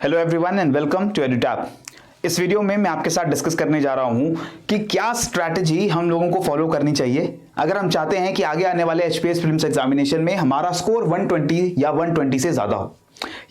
Hello everyone and welcome to Edutap. इस video में मैं आपके साथ डिस्कस करने जा रहा हूं कि क्या स्ट्रैटेजी हम लोगों को फॉलो करनी चाहिए अगर हम चाहते हैं कि आगे आने वाले एचपीएस प्रीलिम्स एग्जामिनेशन में हमारा स्कोर 120 या 120 से ज्यादा हो।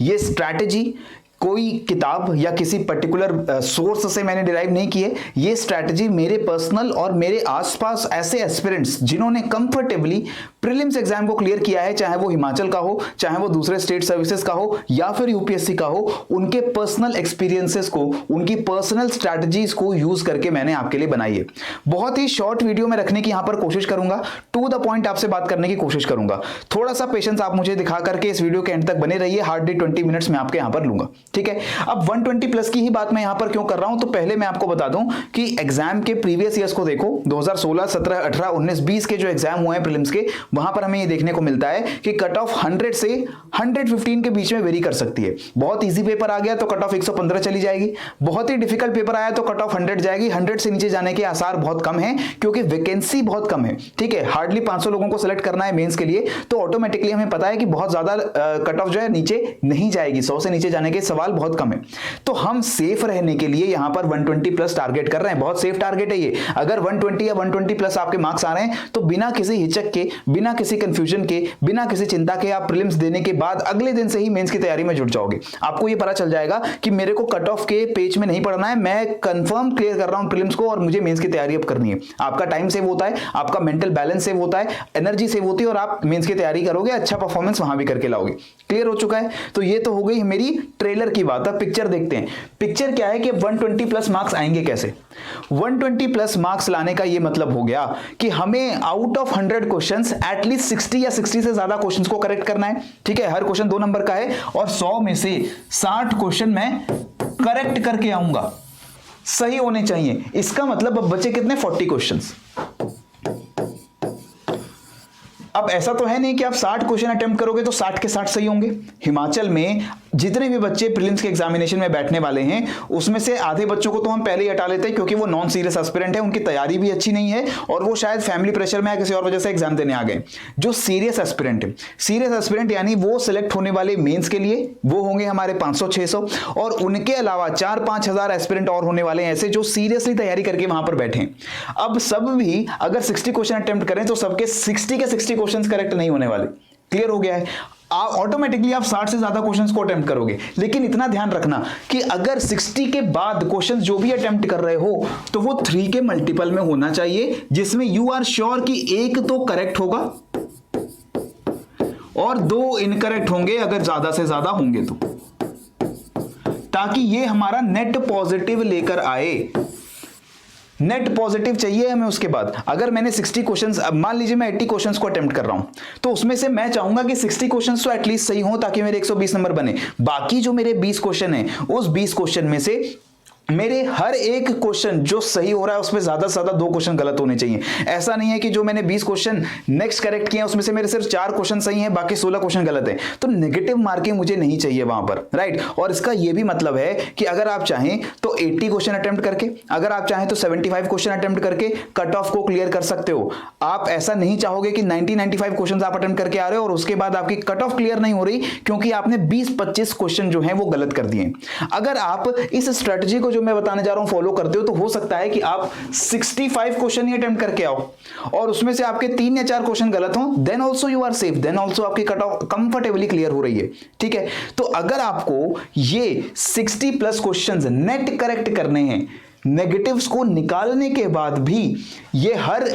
ये स्ट्रैटेजी कोई किताब या किसी पर्टिकुलर सोर्स से मैंने डिराइव नहीं की है। ये स्ट्रैटेजी मेरे पर्सनल और मेरे आसपास ऐसे एस्पिरेंट्स जिन्होंने कंफर्टेबली प्रीलिम्स एग्जाम को क्लियर किया है, चाहे वो हिमाचल का हो, चाहे वो दूसरे स्टेट सर्विसेज का हो या फिर यूपीएससी का हो, उनके पर्सनल एक्सपीरियंसेस को, उनकी पर्सनल स्ट्रैटेजीज को यूज करके मैंने आपके लिए बनाई है। बहुत ही शॉर्ट वीडियो में रखने की यहां पर कोशिश करूंगा, टू द पॉइंट आपसे बात करने की कोशिश करूंगा। थोड़ा सा पेशेंस आप मुझे दिखा करके इस वीडियो के एंड तक बने रहिए। हार्डली 20 मिनट्स में आपके यहां पर लूंगा, ठीक है। अब 120 प्लस की ही बात मैं यहां पर क्यों कर रहा हूं, तो पहले मैं आपको बता दूं कि एग्जाम के प्रीवियस ईयर्स को देखो, 2016, 17, 18, 19, 20 के जो एग्जाम हुए हैं प्रीलिम्स के, वहां पर हमें ये देखने को मिलता है कि कट ऑफ 100 से 115 के बीच में वेरी कर सकती है। बहुत इजी पेपर आ गया तो कट ऑफ 115 चली जाएगी, बहुत ही डिफिकल्ट पेपर आया तो कट ऑफ 100 जाएगी। 100 से नीचे जाने के आसार बहुत कम है क्योंकि वैकेंसी बहुत कम है, ठीक है। हार्डली 500 लोगों को सिलेक्ट करना है मेंस के लिए, तो ऑटोमेटिकली हमें पता है कि बहुत ज्यादा कट ऑफ जो है नीचे नहीं जाएगी, 100 से नीचे जाने के सवाल बहुत कम है। तो हम सेफ रहने के लिए यहां पर 120 प्लस टारगेट कर रहे हैं। बहुत सेफ टारगेट है ये। अगर 120 या 120 प्लस आपके मार्क्स आ रहे हैं तो बिना किसी हिचक के, बिना किसी कंफ्यूजन के, बिना किसी चिंता के आप प्रीलिम्स देने के बाद अगले दिन से ही मेंस की तैयारी में जुट जाओगे। आपको ये पता चल जाएगा कि मेरे को कट ऑफ के पेज में नहीं पढ़ना है, मैं कंफर्म क्लियर कर रहा हूं प्रीलिम्स को और मुझे मेंस की तैयारी अब करनी है। आपका टाइम सेव होता है, आपका मेंटल बैलेंस सेव होता है, एनर्जी सेव होती है और आप मेंस की तैयारी करोगे, अच्छा परफॉर्मेंस वहां भी करके लाओगे। क्लियर हो चुका है। तो ये तो हो गई मेरी ट्रेलर की बात। अब पिक्चर देखते हैं। पिक्चर क्या है कि 120 प्लस मार्क्स आएंगे कैसे। 120 प्लस मार्क्स लाने का ये मतलब हो गया कि हमें आउट ऑफ 100 क्वेश्चंस एटलीस्ट 60 या 60 से ज्यादा क्वेश्चंस को करेक्ट करना है, ठीक है। हर क्वेश्चन 2 नंबर का है और 100 में से 60 क्वेश्चन मैं करेक्ट करके आऊंगा, सही होने चाहिए। इसका मतलब अब बचे कितने, 40 क्वेश्चंस। अब ऐसा तो है नहीं कि आप 60 क्वेश्चन अटेम्प्ट करोगे तो 60 के 60 सही होंगे। हिमाचल में जितने भी बच्चे प्रीलिम्स के एग्जामिनेशन में बैठने वाले हैं उसमें से आधे बच्चों को तो हम पहले ही हटा लेते हैं क्योंकि वो नॉन सीरियस एस्पिरेंट है, उनकी तैयारी भी अच्छी नहीं है और वो शायद फैमिली प्रेशर में या किसी और वजह से एग्जाम देने आ गए। जो सीरियस एस्पिरेंट है, सीरियस एस्पिरेंट यानी वो सिलेक्ट होने वाले मेंस के लिए वो होंगे हमारे 500-600 और उनके अलावा 4-5 हजार एस्पिरेंट और होने वाले हैं ऐसे जो सीरियसली तैयारी करके वहां पर बैठे हैं। अब सब भी अगर 60 क्वेश्चन अटेम्प्ट करें तो सबके 60 के 60 क्वेश्चंस करेक्ट नहीं होने वाले। क्लियर हो गया है। ऑटोमेटिकली आप 60 से ज्यादा क्वेश्चंस को अटेम्प्ट करोगे, लेकिन इतना ध्यान रखना कि अगर 60 के बाद क्वेश्चंस जो भी अटेम्प्ट कर रहे हो तो वो 3 के मल्टीपल में होना चाहिए, जिसमें यू आर श्योर कि एक तो करेक्ट होगा और 2 इनकरेक्ट होंगे अगर ज्यादा से ज्यादा होंगे तो, ताकि ये हमारा नेट पॉजिटिव लेकर आए। नेट पॉजिटिव चाहिए हमें। उसके बाद अगर मैंने 60 क्वेश्चंस, अब मान लीजिए मैं 80 क्वेश्चंस को अटेम्प्ट कर रहा हूं तो उसमें से मैं चाहूंगा कि 60 क्वेश्चंस तो एटलीस्ट सही हो ताकि मेरे 120 नंबर बने। बाकी जो मेरे 20 क्वेश्चन हैं उस 20 क्वेश्चन में से मेरे हर एक क्वेश्चन जो सही हो रहा है उसमें ज्यादा से ज्यादा 2 क्वेश्चन गलत होने चाहिए। ऐसा नहीं है कि जो मैंने 20 क्वेश्चन नेक्स्ट करेक्ट किए उसमें से मेरे सिर्फ 4 क्वेश्चन सही हैं, बाकी 16 क्वेश्चन गलत है, तो नेगेटिव मार्किंग मुझे नहीं चाहिए वहां पर, राइट। और इसका यह भी मतलब है कि अगर आप चाहें तो 80 क्वेश्चन अटेम्प्ट करके, अगर आप चाहें तो 75 क्वेश्चन अटेम्प्ट करके कट ऑफ को क्लियर कर सकते हो। आप ऐसा नहीं चाहोगे कि 90-95 क्वेश्चन आप अटेम्प्ट करके आ रहे हो और उसके बाद आपकी कट ऑफ क्लियर नहीं हो रही क्योंकि आपने 20-25 क्वेश्चन जो है वो गलत कर दिए। अगर आप इस स्ट्रेटजी को जो मैं बताने जा रहा हूं फॉलो करते हो तो हो सकता है कि आप 65 क्वेश्चन ही अटेम्प्ट करके आओ और उसमें से आपके 3 या 4 क्वेश्चन गलत हो, then also you are safe, then also आपकी कट ऑफ कंफर्टेबली क्लियर हो रही है, ठीक है। तो अगर आपको ये 60 प्लस क्वेश्चंस नेट करेक्ट करने हैं, नेगेटिव्स को निकालने के बाद भी ये हर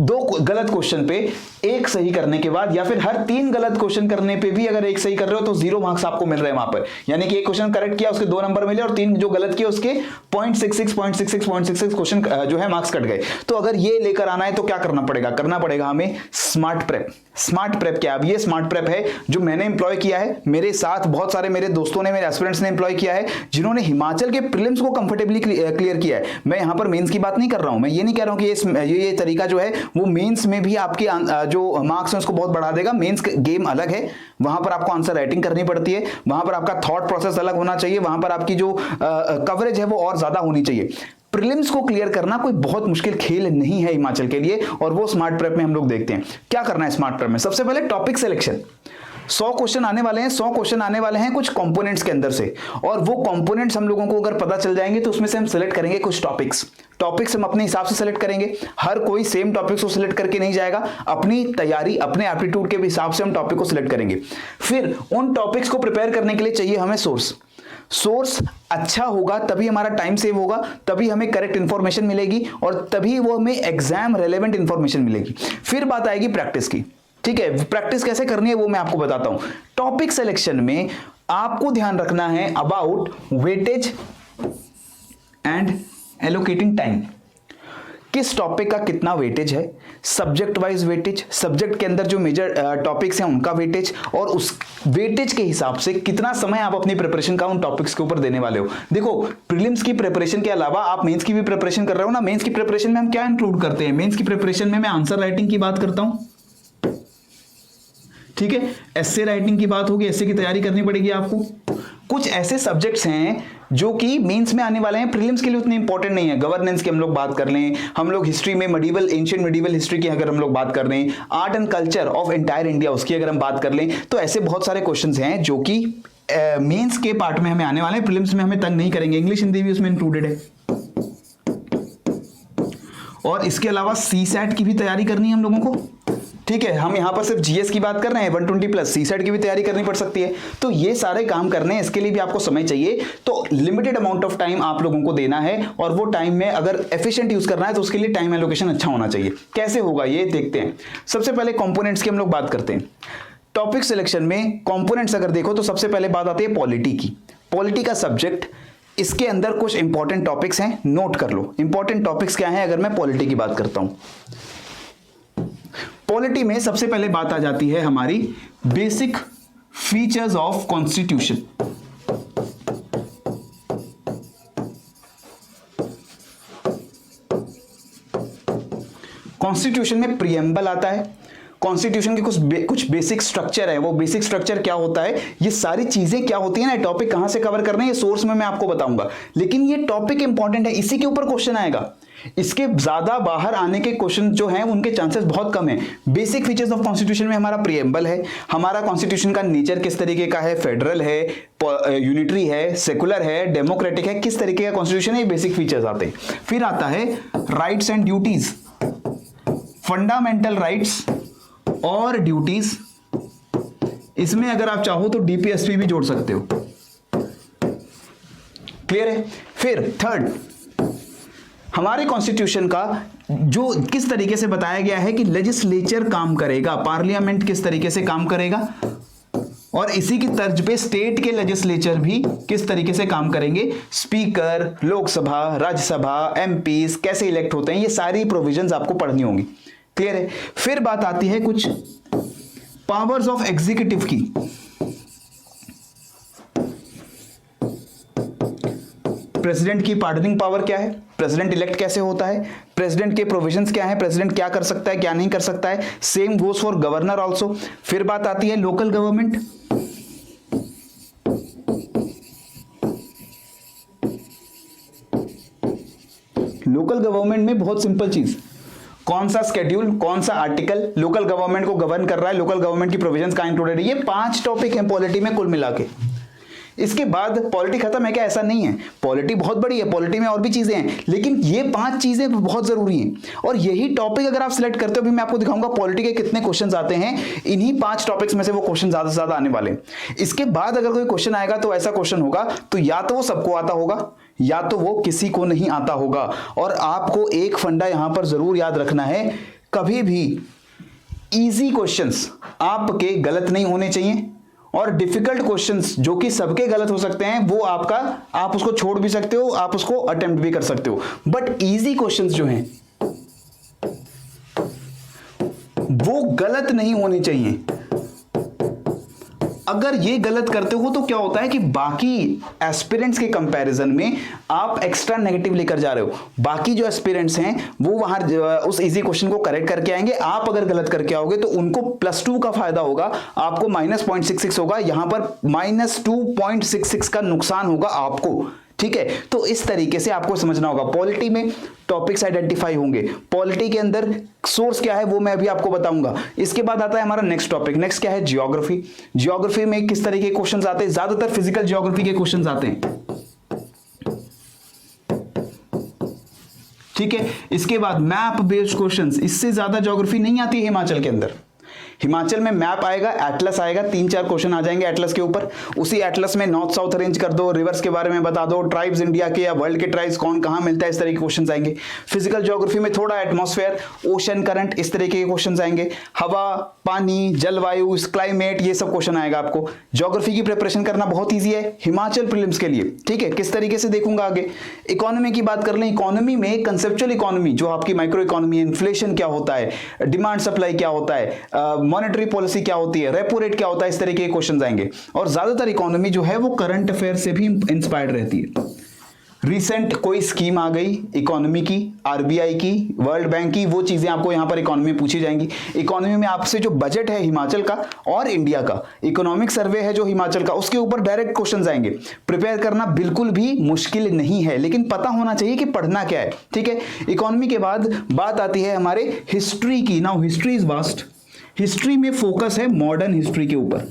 2 गलत क्वेश्चन पे 1 सही करने के बाद या फिर हर 3 गलत क्वेश्चन करने पे भी अगर 1 सही कर रहे हो तो 0 मार्क्स आपको मिल रहे हैं वहां पर। यानी कि 1 क्वेश्चन करेक्ट किया उसके 2 नंबर मिले और 3 जो गलत किए उसके 0.66 क्वेश्चन जो है मार्क्स कट गए। तो अगर ये लेकर आना है तो क्या करना पड़ेगा, करना पड़ेगा हमें स्मार्ट प्रेप। स्मार्ट प्रेप क्या है? अब ये स्मार्ट प्रेप है जो मैंने इंप्लॉय किया है, मेरे साथ बहुत सारे मेरे दोस्तों ने, मेरे एस्पिरेंट्स ने इंप्लॉय किया है जिन्होंने हिमाचल के प्रीलिम्स को कंफर्टेबली क्लियर किया है। मैं यहां पर मेंस की बात नहीं कर रहा हूं, मैं ये नहीं कह रहा हूं कि ये तरीका जो है वो मेंस में भी आपके जो मार्क्स हैं उसको बहुत बढ़ा देगा। मेंस गेम अलग है, वहां पर आपको आंसर राइटिंग करनी पड़ती है, वहां पर आपका थॉट प्रोसेस अलग होना चाहिए, वहां पर आपकी जो कवरेज है वो और ज्यादा होनी चाहिए। प्रीलिम्स को क्लियर करना कोई बहुत मुश्किल खेल नहीं है हिमाचल के लिए और वो स्मार्ट प्रेप में हम लोग देखते हैं। क्या करना है स्मार्ट प्रेप में? सबसे पहले टॉपिक सिलेक्शन। 100 क्वेश्चन आने वाले हैं, 100 क्वेश्चन आने वाले हैं कुछ कंपोनेंट्स के अंदर से, और वो कंपोनेंट्स हम लोगों को अगर पता चल जाएंगे तो उसमें से हम सिलेक्ट करेंगे कुछ टॉपिक्स हम अपने हिसाब से सिलेक्ट करेंगे। हर कोई सेम टॉपिक्स को सिलेक्ट करके नहीं जाएगा, अपनी तैयारी अपने एप्टीट्यूड के हिसाब से हम टॉपिक को सिलेक्ट करेंगे। फिर उन टॉपिक्स को प्रिपेयर करने के लिए चाहिए हमें सोर्स अच्छा होगा तभी हमारा टाइम सेव होगा, तभी हमें करेक्ट इंफॉर्मेशन मिलेगी और तभी वो हमें एग्जाम रेलेवेंट इंफॉर्मेशन मिलेगी। फिर बात आएगी प्रैक्टिस की, ठीक है। प्रैक्टिस कैसे करनी है वो मैं आपको बताता हूं। टॉपिक सिलेक्शन में आपको ध्यान रखना है about weightage and allocating time. किस टॉपिक का कितना वेटेज है, सब्जेक्ट वाइज वेटेज, सब्जेक्ट के अंदर जो मेजर टॉपिक्स हैं उनका वेटेज, और उस वेटेज के हिसाब से कितना समय आप अपनी प्रिपरेशन का उन टॉपिक्स के ऊपर देने वाले हो। देखो, प्रीलिम्स की प्रिपरेशन के अलावा आप मेंस की भी प्रिपरेशन कर रहे हो ना। मेंस की प्रिपरेशन में हम क्या इंक्लूड करते हैं? मेंस की प्रिपरेशन में मैं आंसर राइटिंग की बात करता हूं, ठीक है। एस्से राइटिंग की बात होगी, एस्से की तैयारी करनी पड़ेगी आपको। कुछ ऐसे सब्जेक्ट्स हैं जो कि मेंस में आने वाले हैं, प्रीलिम्स के लिए उतने इंपॉर्टेंट नहीं है। गवर्नेंस की हम लोग बात कर लें, हम लोग हिस्ट्री में एंशिएंट मेडिवल हिस्ट्री की अगर हम लोग बात कर लें, art and culture of entire India उसकी अगर हम बात कर लें, तो ऐसे बहुत सारे क्वेश्चंस हैं जो कि मेंस के पार्ट में हमें आने वाले हैं, प्रीलिम्स में हमें तंग नहीं करेंगे। इंग्लिश हिंदी भी उसमें इंक्लूडेड है। और इसके अलावा सीसैट की भी तैयारी करनी है हम लोगों को, ठीक है। हम यहां पर सिर्फ जीएस की बात कर रहे हैं, 120 प्लस सीसैट की भी तैयारी करनी पड़ सकती है। तो ये सारे काम करने हैं, इसके लिए भी आपको समय चाहिए। तो लिमिटेड अमाउंट ऑफ टाइम आप लोगों को देना है, और वो टाइम में अगर एफिशिएंट यूज करना है तो उसके लिए टाइम एलोकेशन अच्छा होना चाहिए। कैसे होगा ये देखते हैं। सबसे पहले कंपोनेंट्स की हम लोग बात करते हैं। टॉपिक सिलेक्शन में कंपोनेंट्स अगर देखो तो सबसे पहले बात आती है पॉलिटी की। पॉलिटी का सब्जेक्ट, इसके अंदर कुछ इंपॉर्टेंट टॉपिक्स हैं, नोट कर लो। इंपॉर्टेंट टॉपिक्स क्या हैं अगर मैं पॉलिटी की बात करता हूं? पॉलिटी में सबसे पहले बात आ जाती है हमारी basic features of constitution. Constitution में प्रीएम्बल आता है, कॉन्स्टिट्यूशन के कुछ बेसिक स्ट्रक्चर है। वो बेसिक स्ट्रक्चर क्या होता है, ये सारी चीजें क्या होती है ना, टॉपिक कहां से कवर करने हैं, ये सोर्स में मैं आपको बताऊंगा। लेकिन ये टॉपिक इंपॉर्टेंट है, इसी के ऊपर क्वेश्चन आएगा। इसके ज्यादा बाहर आने के क्वेश्चन जो हैं उनके चांसेस बहुत कम है। बेसिक फीचर्स ऑफ कॉन्स्टिट्यूशन में हमारा प्रीएम्बल है, हमारा कॉन्स्टिट्यूशन का नेचर किस तरीके का है, फेडरल है, यूनिटरी है, सेकुलर है, डेमोक्रेटिक है, किस तरीके का कॉन्स्टिट्यूशन है, ये बेसिक फीचर्स आते हैं। फिर आता है rights and duties, fundamental rights और ड्यूटीज। इसमें अगर आप चाहो तो डीपीएसपी भी जोड़ सकते हो। क्लियर है? फिर थर्ड, हमारे कॉन्स्टिट्यूशन का जो किस तरीके से बताया गया है कि लेजिस्लेचर काम करेगा, पार्लियामेंट किस तरीके से काम करेगा, और इसी की तर्ज पे स्टेट के लेजिस्लेचर भी किस तरीके से काम करेंगे, स्पीकर, लोकसभा, राज्यसभा, एमपीज कैसे इलेक्ट होते हैं, ये सारी प्रोविजंस आपको पढ़नी होंगी। क्लियर है? फिर बात आती है कुछ पावर्स ऑफ एग्जीक्यूटिव की। प्रेसिडेंट की पार्डनिंग पावर क्या है, प्रेसिडेंट इलेक्ट कैसे होता है, प्रेसिडेंट के प्रोविजंस क्या है, प्रेसिडेंट क्या कर सकता है क्या नहीं कर सकता है। Same goes for governor also. फिर बात आती है लोकल गवर्नमेंट। लोकल गवर्नमेंट में बहुत सिंपल चीज, कौन सा स्केड्यूल, कौन सा आर्टिकल लोकल गवर्नमेंट को गवर्न कर रहा है, लोकल गवर्नमेंट की प्रोविजंस कहां इंक्लूडेड है। ये 5 टॉपिक हैं पॉलिटी में कुल मिला के। इसके बाद पॉलिटी खत्म है क्या? ऐसा नहीं है, पॉलिटी बहुत बड़ी है, पॉलिटी में और भी चीजें हैं, लेकिन ये 5 चीजें बहुत जरूरी हैं। और यही टॉपिक अगर आप सिलेक्ट करते हो, अभी मैं आपको दिखाऊंगा पॉलिटी के कितने क्वेश्चंस आते हैं, इन्हीं 5 टॉपिक्स में से वो क्वेश्चन ज्यादा से ज्यादा आने वाले हैं। इसके बाद अगर कोई क्वेश्चन आएगा तो ऐसा क्वेश्चन होगा तो या तो वो सबको आता होगा या तो वो किसी को नहीं आता होगा। और आपको एक फंडा यहां पर जरूर याद रखना है, कभी भी इजी क्वेश्चंस आपके गलत नहीं होने चाहिए, और डिफिकल्ट क्वेश्चंस जो कि सबके गलत हो सकते हैं वो आप उसको छोड़ भी सकते हो, आप उसको अटेम्प्ट भी कर सकते हो। बट इजी क्वेश्चंस जो हैं वो गलत नहीं होने चाहिए। अगर ये गलत करते हो तो क्या होता है कि बाकी एस्पिरेंट्स के कंपैरिजन में आप एक्स्ट्रा नेगेटिव लेकर जा रहे हो। बाकी जो एस्पिरेंट्स हैं वो वहां उस इजी क्वेश्चन को करेक्ट करके आएंगे, आप अगर गलत करके आओगे तो उनको +2 का फायदा होगा, आपको -0.66 होगा, यहां पर -2.66 का नुकसान होगा आपको। ठीक है, तो इस तरीके से आपको समझना होगा। पॉलिटी में टॉपिक्स आइडेंटिफाई होंगे, पॉलिटी के अंदर सोर्स क्या है वो मैं अभी आपको बताऊंगा। इसके बाद आता है हमारा नेक्स्ट टॉपिक। नेक्स्ट क्या है? जियोग्राफी। जियोग्राफी में किस तरीके के क्वेश्चंस आते हैं? ज्यादातर फिजिकल जियोग्राफी के क्वेश्चंस आते हैं, ठीक है। इसके बाद मैप बेस्ड क्वेश्चंस, इससे ज्यादा ज्योग्राफी नहीं आती है हिमाचल के अंदर। हिमाचल में मैप आएगा, एटलस आएगा, 3-4 क्वेश्चन आ जाएंगे एटलस के ऊपर। उसी एटलस में नॉर्थ साउथ अरेंज कर दो, रिवर्स के बारे में बता दो, ट्राइब्स इंडिया के या वर्ल्ड के ट्राइब्स कौन कहां मिलता है, इस तरह के क्वेश्चन आएंगे। फिजिकल ज्योग्राफी में थोड़ा एटमॉस्फेयर, ओशन करंट, इस तरीके के क्वेश्चन आएंगे। हवा, पानी, जलवायु, क्लाइमेट, ये सब क्वेश्चन आएगा आपको। ज्योग्राफी की प्रिपरेशन करना बहुत ईजी है हिमाचल प्रीलिम्स के लिए, ठीक है। किस तरीके से देखूंगा आगे। इकोनॉमी की बात कर लें, इकोनॉमी में कंसेप्चुअल इकोनॉमी जो आपकी माइक्रो इकोनॉमी, इन्फ्लेशन क्या होता है, डिमांड सप्लाई क्या होता है, मॉनेटरी पॉलिसी क्या होती है, रेपो रेट क्या होता है, इस तरीके के क्वेश्चंस आएंगे। और ज्यादातर इकोनॉमी जो है वो करंट अफेयर से भी इंस्पायर्ड रहती है। रिसेंट कोई स्कीम आ गई इकोनॉमी की, आरबीआई की, वर्ल्ड बैंक की, वो चीजें आपको यहां पर इकोनॉमी में पूछी जाएंगी। इकोनॉमी में आपसे जो बजट है हिमाचल का और इंडिया का, इकोनॉमिक सर्वे है जो हिमाचल का, उसके ऊपर डायरेक्ट क्वेश्चंस आएंगे। प्रिपेयर करना बिल्कुल भी मुश्किल नहीं है, लेकिन पता होना चाहिए कि पढ़ना क्या है, ठीक है। इकोनॉमी के बाद बात आती है हमारे हिस्ट्री की। Now history is vast. History में फोकस है मॉडर्न हिस्ट्री के ऊपर।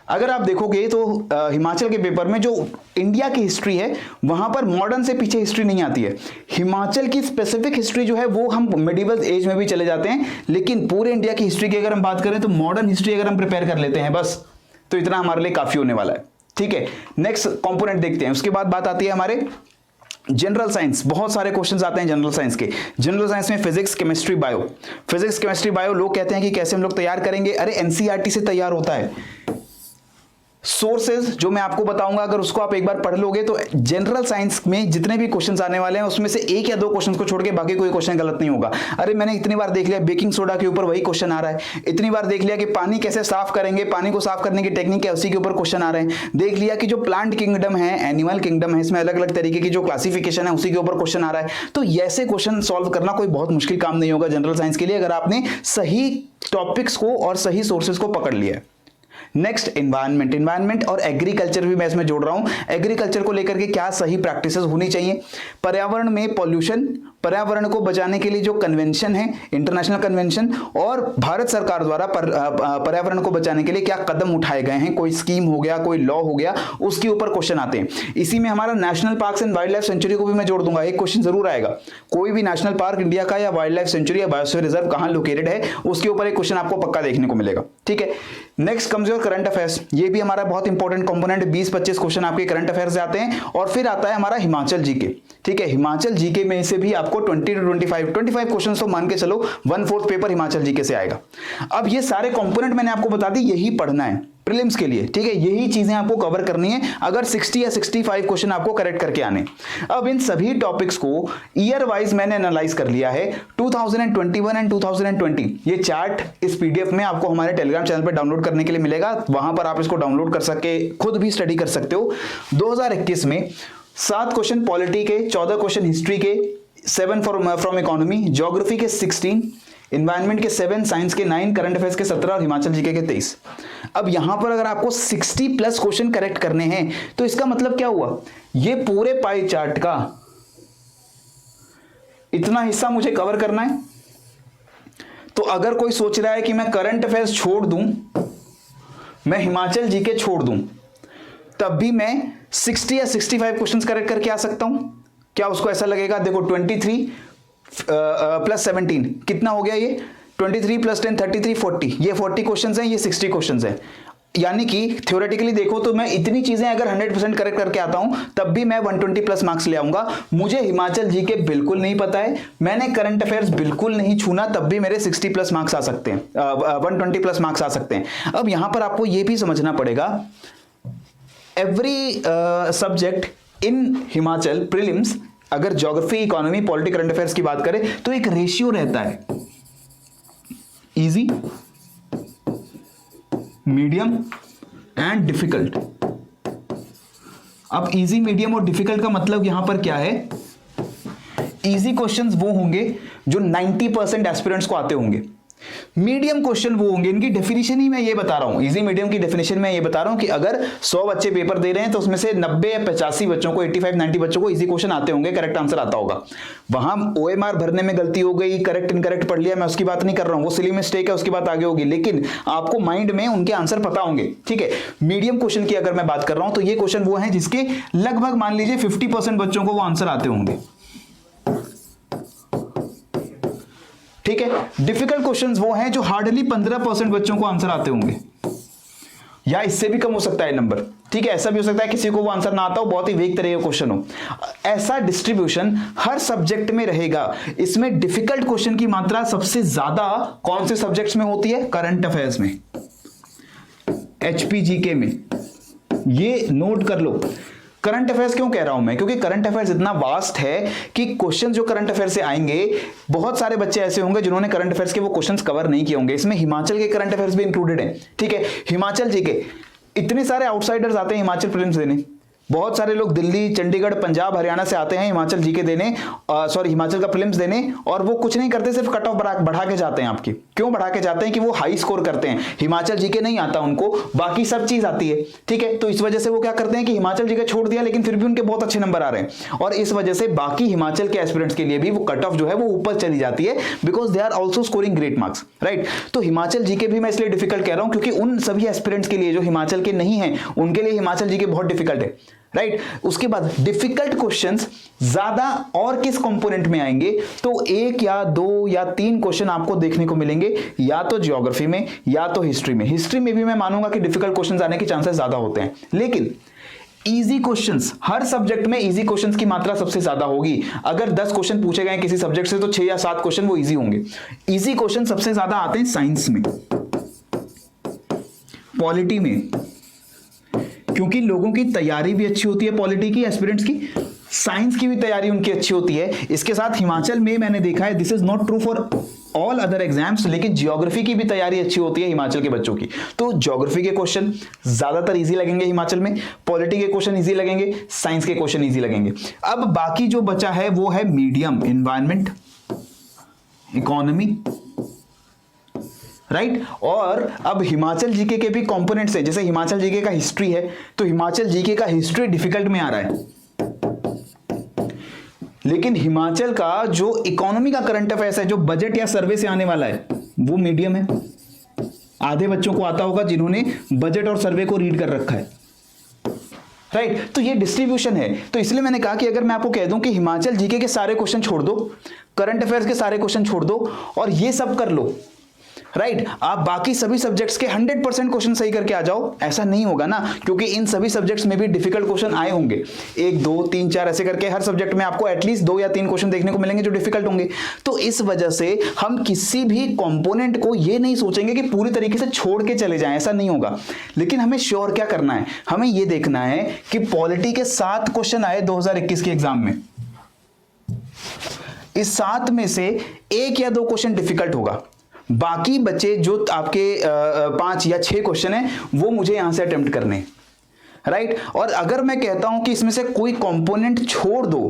अगर आप देखोगे तो हिमाचल के पेपर में जो इंडिया की हिस्ट्री है वहां पर मॉडर्न से पीछे हिस्ट्री नहीं आती है। हिमाचल की स्पेसिफिक हिस्ट्री जो है वो हम मिडिवल एज में भी चले जाते हैं, लेकिन पूरे इंडिया की हिस्ट्री की अगर हम बात करें तो मॉडर्न हिस्ट्री अगर हम प्रिपेयर कर लेते हैं बस, तो इतना हमारे लिए काफी होने वाला है, ठीक है। नेक्स्ट कंपोनेंट देखते हैं। उसके बाद बात आती है हमारे जनरल साइंस। बहुत सारे क्वेश्चंस आते हैं जनरल साइंस के। जनरल साइंस में physics, chemistry, bio. Physics, chemistry, bio लोग कहते हैं कि कैसे हम लोग तैयार करेंगे। अरे एनसीईआरटी से तैयार होता है। सोर्सेज जो मैं आपको बताऊंगा, अगर उसको आप एक बार पढ़ लोगे तो जनरल साइंस में जितने भी क्वेश्चंस आने वाले हैं उसमें से 1 या 2 क्वेश्चंस को छोड़ के बाकी कोई क्वेश्चन गलत नहीं होगा। अरे मैंने इतनी बार देख लिया बेकिंग सोडा के ऊपर वही क्वेश्चन आ रहा है, इतनी बार देख लिया कि पानी कैसे साफ करेंगे, पानी को साफ करने की टेक्निक है उसी के ऊपर क्वेश्चन आ रहे हैं, देख लिया कि जो प्लांट किंगडम है, एनिमल किंगडम है, इसमें अलग अलग तरीके की जो क्लासिफिकेशन है उसी के ऊपर क्वेश्चन आ रहा है। तो ऐसे क्वेश्चन सॉल्व करना कोई बहुत मुश्किल काम नहीं होगा जनरल साइंस के लिए, अगर आपने सही टॉपिक्स को और सही सोर्सेज को पकड़ लिया है। Next environment. एनवायरनमेंट और एग्रीकल्चर भी मैं इसमें जोड़ रहा हूं। एग्रीकल्चर को लेकर के क्या सही प्रैक्टिसेस होनी चाहिए, पर्यावरण में पॉल्यूशन, पर्यावरण को बचाने के लिए जो कन्वेंशन है, इंटरनेशनल कन्वेंशन, और भारत सरकार द्वारा पर्यावरण को बचाने के लिए क्या कदम उठाए गए हैं, कोई स्कीम हो गया, कोई लॉ हो गया, उसके ऊपर क्वेश्चन आते हैं। इसी में हमारा national parks and wild life sanctuary को भी मैं जोड़ दूंगा, एक क्वेश्चन जरूर आएगा। कोई भी नेशनल पार्क इंडिया का या वाइल्ड लाइफ सेंचुरी या बायोस्फीयर रिजर्व कहां लोकेटेड है, उसके ऊपर एक क्वेश्चन आपको पक्का देखने को मिलेगा, ठीक है। Next comes your current affairs. ये भी हमारा बहुत इंपॉर्टेंट कंपोनेंट, 20-25 क्वेश्चन आपके करंट अफेयर से आते हैं। और फिर आता है हमारा हिमाचल जीके, ठीक है। हिमाचल जीके में से भी आपको 20 to 25 क्वेश्चन तो मान के चलो 1/4 पेपर हिमाचल जीके से आएगा। अब ये सारे कंपोनेंट मैंने आपको बता दी, यही पढ़ना है प्रीलिम्स के लिए, ठीक है। यही चीजें आपको कवर करनी है अगर 60 या 65 क्वेश्चन आपको करेक्ट करके आने। अब इन सभी टॉपिक्स को ईयर वाइज मैंने एनालाइज कर लिया है, 2021 एंड 2020। ये चार्ट इस पीडीएफ में आपको हमारे टेलीग्राम चैनल पर डाउनलोड करने के लिए मिलेगा, वहां पर आप इसको डाउनलोड कर सके खुद भी स्टडी कर सकते हो। 2021 में 7 क्वेश्चन पॉलिटी के, 14 क्वेश्चन हिस्ट्री के, 7 फ्रॉम इकोनॉमी, ज्योग्राफी के 16, एनवायरनमेंट के 7, साइंस के 9, करंट अफेयर्स के 17 और हिमाचल जीके के 23। अब यहां पर अगर आपको 60+ क्वेश्चन करेक्ट करने हैं तो इसका मतलब क्या हुआ, ये पूरे पाई चार्ट का इतना हिस्सा मुझे कवर करना है। तो अगर कोई सोच रहा है कि मैं करंट अफेयर्स छोड़ दूं, मैं हिमाचल जीके छोड़ दूं, तब भी मैं 60 या 65 क्वेश्चंस करेक्ट करके आ सकता हूं। क्या उसको ऐसा लगेगा? देखो 23 + 17 कितना हो गया, ये 23 + 10 33 40, ये 40 क्वेश्चंस हैं, ये 60 क्वेश्चंस हैं। यानी कि थ्योरेटिकली देखो तो मैं इतनी चीजें अगर 100% करेक्ट करके आता हूं तब भी मैं 120+ मार्क्स ले आऊंगा। मुझे हिमाचल जीके बिल्कुल नहीं पता है, मैंने करंट अफेयर्स बिल्कुल नहीं छूना, तब भी मेरे 60+ मार्क्स आ सकते हैं, 120+ मार्क्स आ सकते हैं। अब यहां पर आपको यह भी समझना पड़ेगा, every subject in Himachal prelims, अगर geography, economy, polity, current affairs की बात करें तो एक रेशियो रहता है, इजी, मीडियम एंड डिफिकल्ट। अब इजी, मीडियम और डिफिकल्ट का मतलब यहां पर क्या है, इजी क्वेश्चंस वो होंगे जो 90% एस्पिरेंट्स को आते होंगे। मीडियम क्वेश्चन वो होंगे, इनकी डेफिनेशन ही मैं ये बता रहा हूं, इजी मीडियम की डेफिनेशन में ये बता रहा हूं कि अगर 100 बच्चे पेपर दे रहे हैं तो उसमें से 90 या 85 बच्चों को, 85-90 बच्चों को इजी क्वेश्चन आते होंगे, करेक्ट आंसर आता होगा। वहां OMR भरने में गलती हो गई, करेक्ट इनकरेक्ट पढ़ लिया, मैं उसकी बात नहीं कर रहा हूं, वो सिली मिस्टेक है, उसकी बात आगे होगी, लेकिन आपको माइंड में उनके आंसर पता होंगे, ठीक है। मीडियम क्वेश्चन की अगर मैं बात कर रहा हूं तो ये क्वेश्चन वो है जिसके लगभग मान लीजिए 50% बच्चों को वो आंसर आते होंगे, ठीक है। डिफिकल्ट क्वेश्चंस वो हैं जो हार्डली 15% बच्चों को आंसर आते होंगे, या इससे भी कम हो सकता है नंबर, ठीक है। ऐसा भी हो सकता है किसी को वो आंसर ना आता हो, बहुत ही वेग तरह का क्वेश्चन हो। ऐसा डिस्ट्रीब्यूशन हर सब्जेक्ट में रहेगा। इसमें डिफिकल्ट क्वेश्चन की मात्रा सबसे ज्यादा कौन से सब्जेक्ट्स में होती है? करंट अफेयर्स में, HPGK में, ये नोट कर लो। करंट अफेयर्स क्यों कह रहा हूं मैं? क्योंकि करंट अफेयर्स इतना वास्ट है कि क्वेश्चन जो करंट अफेयर्स से आएंगे, बहुत सारे बच्चे ऐसे होंगे जिन्होंने करंट अफेयर्स के वो क्वेश्चंस कवर नहीं किए होंगे। इसमें हिमाचल के करंट अफेयर्स भी इंक्लूडेड हैं, ठीक है। हिमाचल जी के इतने सारे आउटसाइडर्स आते हैं हिमाचल प्रीलिम्स देने, बहुत सारे लोग दिल्ली, चंडीगढ़, पंजाब, हरियाणा से आते हैं हिमाचल जीके देने, हिमाचल का प्रीलिम्स देने, और वो कुछ नहीं करते, सिर्फ कट ऑफ बढ़ा के जाते हैं आपकी। क्यों बढ़ा के जाते हैं? कि वो हाई स्कोर करते हैं। हिमाचल जीके नहीं आता उनको, बाकी सब चीज आती है, ठीक है। तो इस वजह से वो क्या करते हैं कि हिमाचल जीके छोड़ दिया, लेकिन फिर भी उनके बहुत अच्छे नंबर आ रहे हैं, और इस वजह से बाकी हिमाचल के एस्पिरेंट्स के लिए भी वो कट ऑफ जो है वो ऊपर चली जाती है, because they are also scoring great marks, right. तो हिमाचल जीके भी मैं इसलिए डिफिकल्ट कह रहा हूं क्योंकि उन सभी एस्पिरेंट्स के लिए जो हिमाचल के नहीं है, उनके लिए हिमाचल जीके बहुत डिफिकल्ट है, राइट। उसके बाद डिफिकल्ट क्वेश्चंस ज्यादा और किस कंपोनेंट में आएंगे? तो 1 या 2 या 3 क्वेश्चन आपको देखने को मिलेंगे, या तो ज्योग्राफी में या तो हिस्ट्री में। हिस्ट्री में भी मैं मानूंगा कि डिफिकल्ट क्वेश्चंस आने के चांसेस ज्यादा होते हैं, लेकिन इजी क्वेश्चंस, हर सब्जेक्ट में इजी क्वेश्चंस की मात्रा सबसे ज्यादा होगी। अगर 10 क्वेश्चन पूछे गए किसी सब्जेक्ट से तो 6 या 7 क्वेश्चन वो इजी होंगे। इजी क्वेश्चन सबसे ज्यादा आते हैं साइंस में, पॉलिटी में, क्योंकि लोगों की तैयारी भी अच्छी होती है पॉलिटी की, एस्पिरेंट्स की, साइंस की भी तैयारी उनकी अच्छी होती है। इसके साथ हिमाचल में मैंने देखा है, this is not true for all other exams, लेकिन ज्योग्राफी की भी तैयारी अच्छी होती है हिमाचल के बच्चों की। तो ज्योग्राफी के क्वेश्चन ज्यादातर इजी लगेंगे हिमाचल में, पॉलिटी के क्वेश्चन इजी लगेंगे, साइंस के क्वेश्चन इजी लगेंगे। अब बाकी जो बचा है वो है मीडियम, एनवायरमेंट, इकोनॉमी, राइट। और अब हिमाचल जीके के भी कंपोनेंट्स हैं, जैसे हिमाचल जीके का हिस्ट्री है, तो हिमाचल जीके का हिस्ट्री डिफिकल्ट में आ रहा है, लेकिन हिमाचल का जो इकोनॉमी का करंट अफेयर्स है, जो बजट या सर्वे से आने वाला है, वो मीडियम है। आधे बच्चों को आता होगा जिन्होंने बजट और सर्वे को रीड कर रखा है, राइट। तो ये डिस्ट्रीब्यूशन है। तो इसलिए मैंने कहा कि अगर मैं आपको कह दूं कि हिमाचल जीके के सारे क्वेश्चन छोड़ दो, करंट अफेयर्स के सारे क्वेश्चन छोड़ दो और ये सब कर लो, राइट, आप बाकी सभी सब्जेक्ट्स के 100% क्वेश्चन सही करके आ जाओ, ऐसा नहीं होगा ना, क्योंकि इन सभी सब्जेक्ट्स में भी डिफिकल्ट क्वेश्चन आए होंगे। 1, 2, 3, 4 ऐसे करके हर सब्जेक्ट में आपको एटलीस्ट 2 या 3 क्वेश्चन देखने को मिलेंगे जो डिफिकल्ट होंगे। तो इस वजह से हम किसी भी कंपोनेंट को ये नहीं सोचेंगे कि पूरी तरीके से छोड़ के चले जाएं, ऐसा नहीं होगा। लेकिन हमें श्योर क्या करना है? हमें ये देखना है कि पॉलिटी के 7 क्वेश्चन आए 2021 के एग्जाम में, इस 7 में से 1 या 2 क्वेश्चन डिफिकल्ट होगा, बाकी बचे जो आपके 5 या 6 क्वेश्चन है वो मुझे यहां से अटेम्प्ट करने, राइट। और अगर मैं कहता हूं कि इसमें से कोई कंपोनेंट छोड़ दो,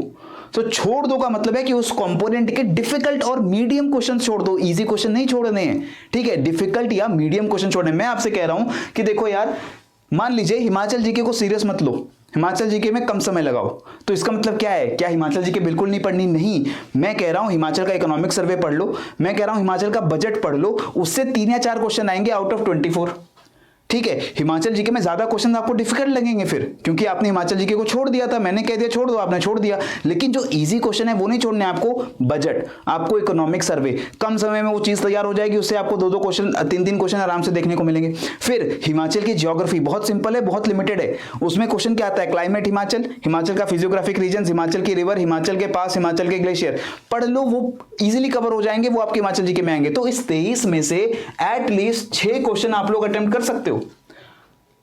तो छोड़ दो का मतलब है कि उस कंपोनेंट के डिफिकल्ट और मीडियम क्वेश्चन छोड़ दो, इजी क्वेश्चन नहीं छोड़ने हैं, ठीक है, डिफिकल्ट या मीडियम क्वेश्चन छोड़ने। मैं आपसे कह रहा हूं कि देखो यार, मान लीजिए हिमाचल जीके को सीरियस मत लो, हिमाचल जीके में कम समय लगाओ, तो इसका मतलब क्या है? क्या हिमाचल जीके बिल्कुल नहीं पढ़नी? नहीं, मैं कह रहा हूं हिमाचल का इकोनॉमिक सर्वे पढ़ लो, मैं कह रहा हूं हिमाचल का बजट पढ़ लो, उससे 3 या 4 क्वेश्चन आएंगे आउट ऑफ 24, ठीक है। हिमाचल जीके में ज्यादा क्वेश्चन आपको डिफिकल्ट लगेंगे फिर, क्योंकि आपने हिमाचल जीके को छोड़ दिया था, मैंने कह दिया छोड़ दो, आपने छोड़ दिया। लेकिन जो इजी क्वेश्चन है वो नहीं छोड़ने आपको, बजट, आपको इकोनॉमिक सर्वे, कम समय में वो चीज तैयार हो जाएगी, उससे आपको 2-2 क्वेश्चन, 3-3 क्वेश्चन आराम से देखने को मिलेंगे। फिर हिमाचल की ज्योग्राफी बहुत सिंपल है, बहुत लिमिटेड है, उसमें क्वेश्चन क्या आता है? क्लाइमेट हिमाचल, हिमाचल का फिजियोग्राफिक रीजन, हिमाचल की रिवर, हिमाचल के पास हिमाचल के ग्लेशियर, पढ़ लो, वो इजिली कवर हो जाएंगे, वो आपके हिमाचल जीके में आएंगे। तो इस 23 में से एटलीस्ट 6 क्वेश्चन आप लोग अटेम्प्ट कर सकते हो,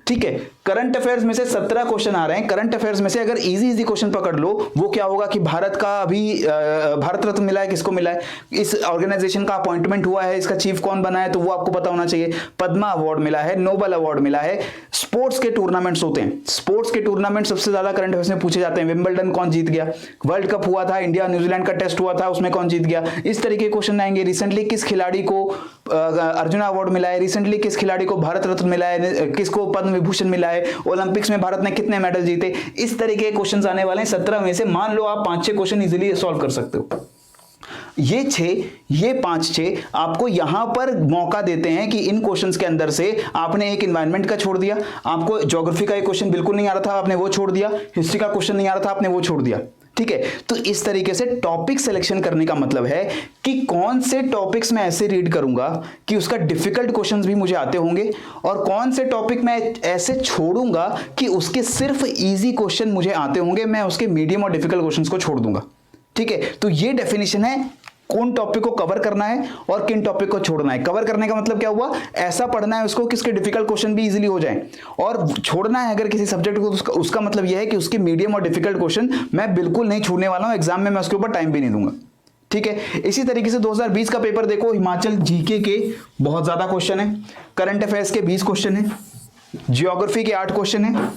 ठीक है। करंट अफेयर्स में से 17 क्वेश्चन आ रहे हैं, करंट अफेयर्स में से अगर इजी क्वेश्चन पकड़ लो, वो क्या होगा कि भारत का अभी भारत रत्न मिला है, किसको मिला है, इस ऑर्गेनाइजेशन का अपॉइंटमेंट हुआ है, इसका चीफ कौन बना है, तो वो आपको पता होना चाहिए। पद्मा अवार्ड मिला है, नोबल अवार्ड मिला है, स्पोर्ट्स के टूर्नामेंट्स होते हैं, स्पोर्ट्स के टूर्नामेंट सबसे ज्यादा करंट अफेयर्स में पूछे जाते हैं। विंबलडन कौन जीत गया, वर्ल्ड कप हुआ था, इंडिया न्यूजीलैंड का टेस्ट हुआ था, उसमें कौन जीत गया, इस तरीके के क्वेश्चन आएंगे। रिसेंटली किस खिलाड़ी को अर्जुना अवार्ड मिला है, रिसेंटली किस खिलाड़ी को भारत रत्न मिला है, किसको पद्म विभूषण मिला है, ओलंपिक्स में भारत ने कितने मेडल जीते, इस तरीके के क्वेश्चन आने वाले हैं। 17 में से मान लो आप 5-6 क्वेश्चन इजीली सॉल्व कर सकते हो। ये 5-6 आपको यहां पर मौका देते हैं कि इन क्वेश्चंस के अंदर से आपने एक एनवायरनमेंट का छोड़ दिया, आपको ज्योग्राफी का एक क्वेश्चन बिल्कुल नहीं आ रहा था, आपने वो छोड़ दिया, हिस्ट्री का क्वेश्चन नहीं आ रहा था, आपने वो छोड़ दिया। ठीक है, तो इस तरीके से टॉपिक सिलेक्शन करने का मतलब है कि कौन से टॉपिक्स मैं ऐसे रीड करूंगा कि उसका डिफिकल्ट क्वेश्चंस भी मुझे आते होंगे, और कौन से टॉपिक मैं ऐसे छोड़ूंगा कि उसके सिर्फ इजी क्वेश्चन मुझे आते होंगे, मैं उसके मीडियम और डिफिकल्ट क्वेश्चंस को छोड़ दूंगा। ठीक है, तो ये डेफिनेशन है कौन टॉपिक को कवर करना है और किन टॉपिक को छोड़ना है। कवर करने का मतलब क्या हुआ, ऐसा पढ़ना है उसको कि उसके डिफिकल्ट क्वेश्चन भी इजीली हो जाएं, और छोड़ना है अगर किसी सब्जेक्ट को तो उसका मतलब यह है कि उसके मीडियम और डिफिकल्ट क्वेश्चन मैं बिल्कुल नहीं छोड़ने वाला हूं, एग्जाम में मैं उसके ऊपर टाइम भी नहीं दूंगा। ठीक है, इसी तरीके से 2020 का पेपर देखो, हिमाचल जीके के बहुत ज्यादा क्वेश्चन है, करंट अफेयर्स के 20 क्वेश्चन है, जियोग्राफी के 8 क्वेश्चन है,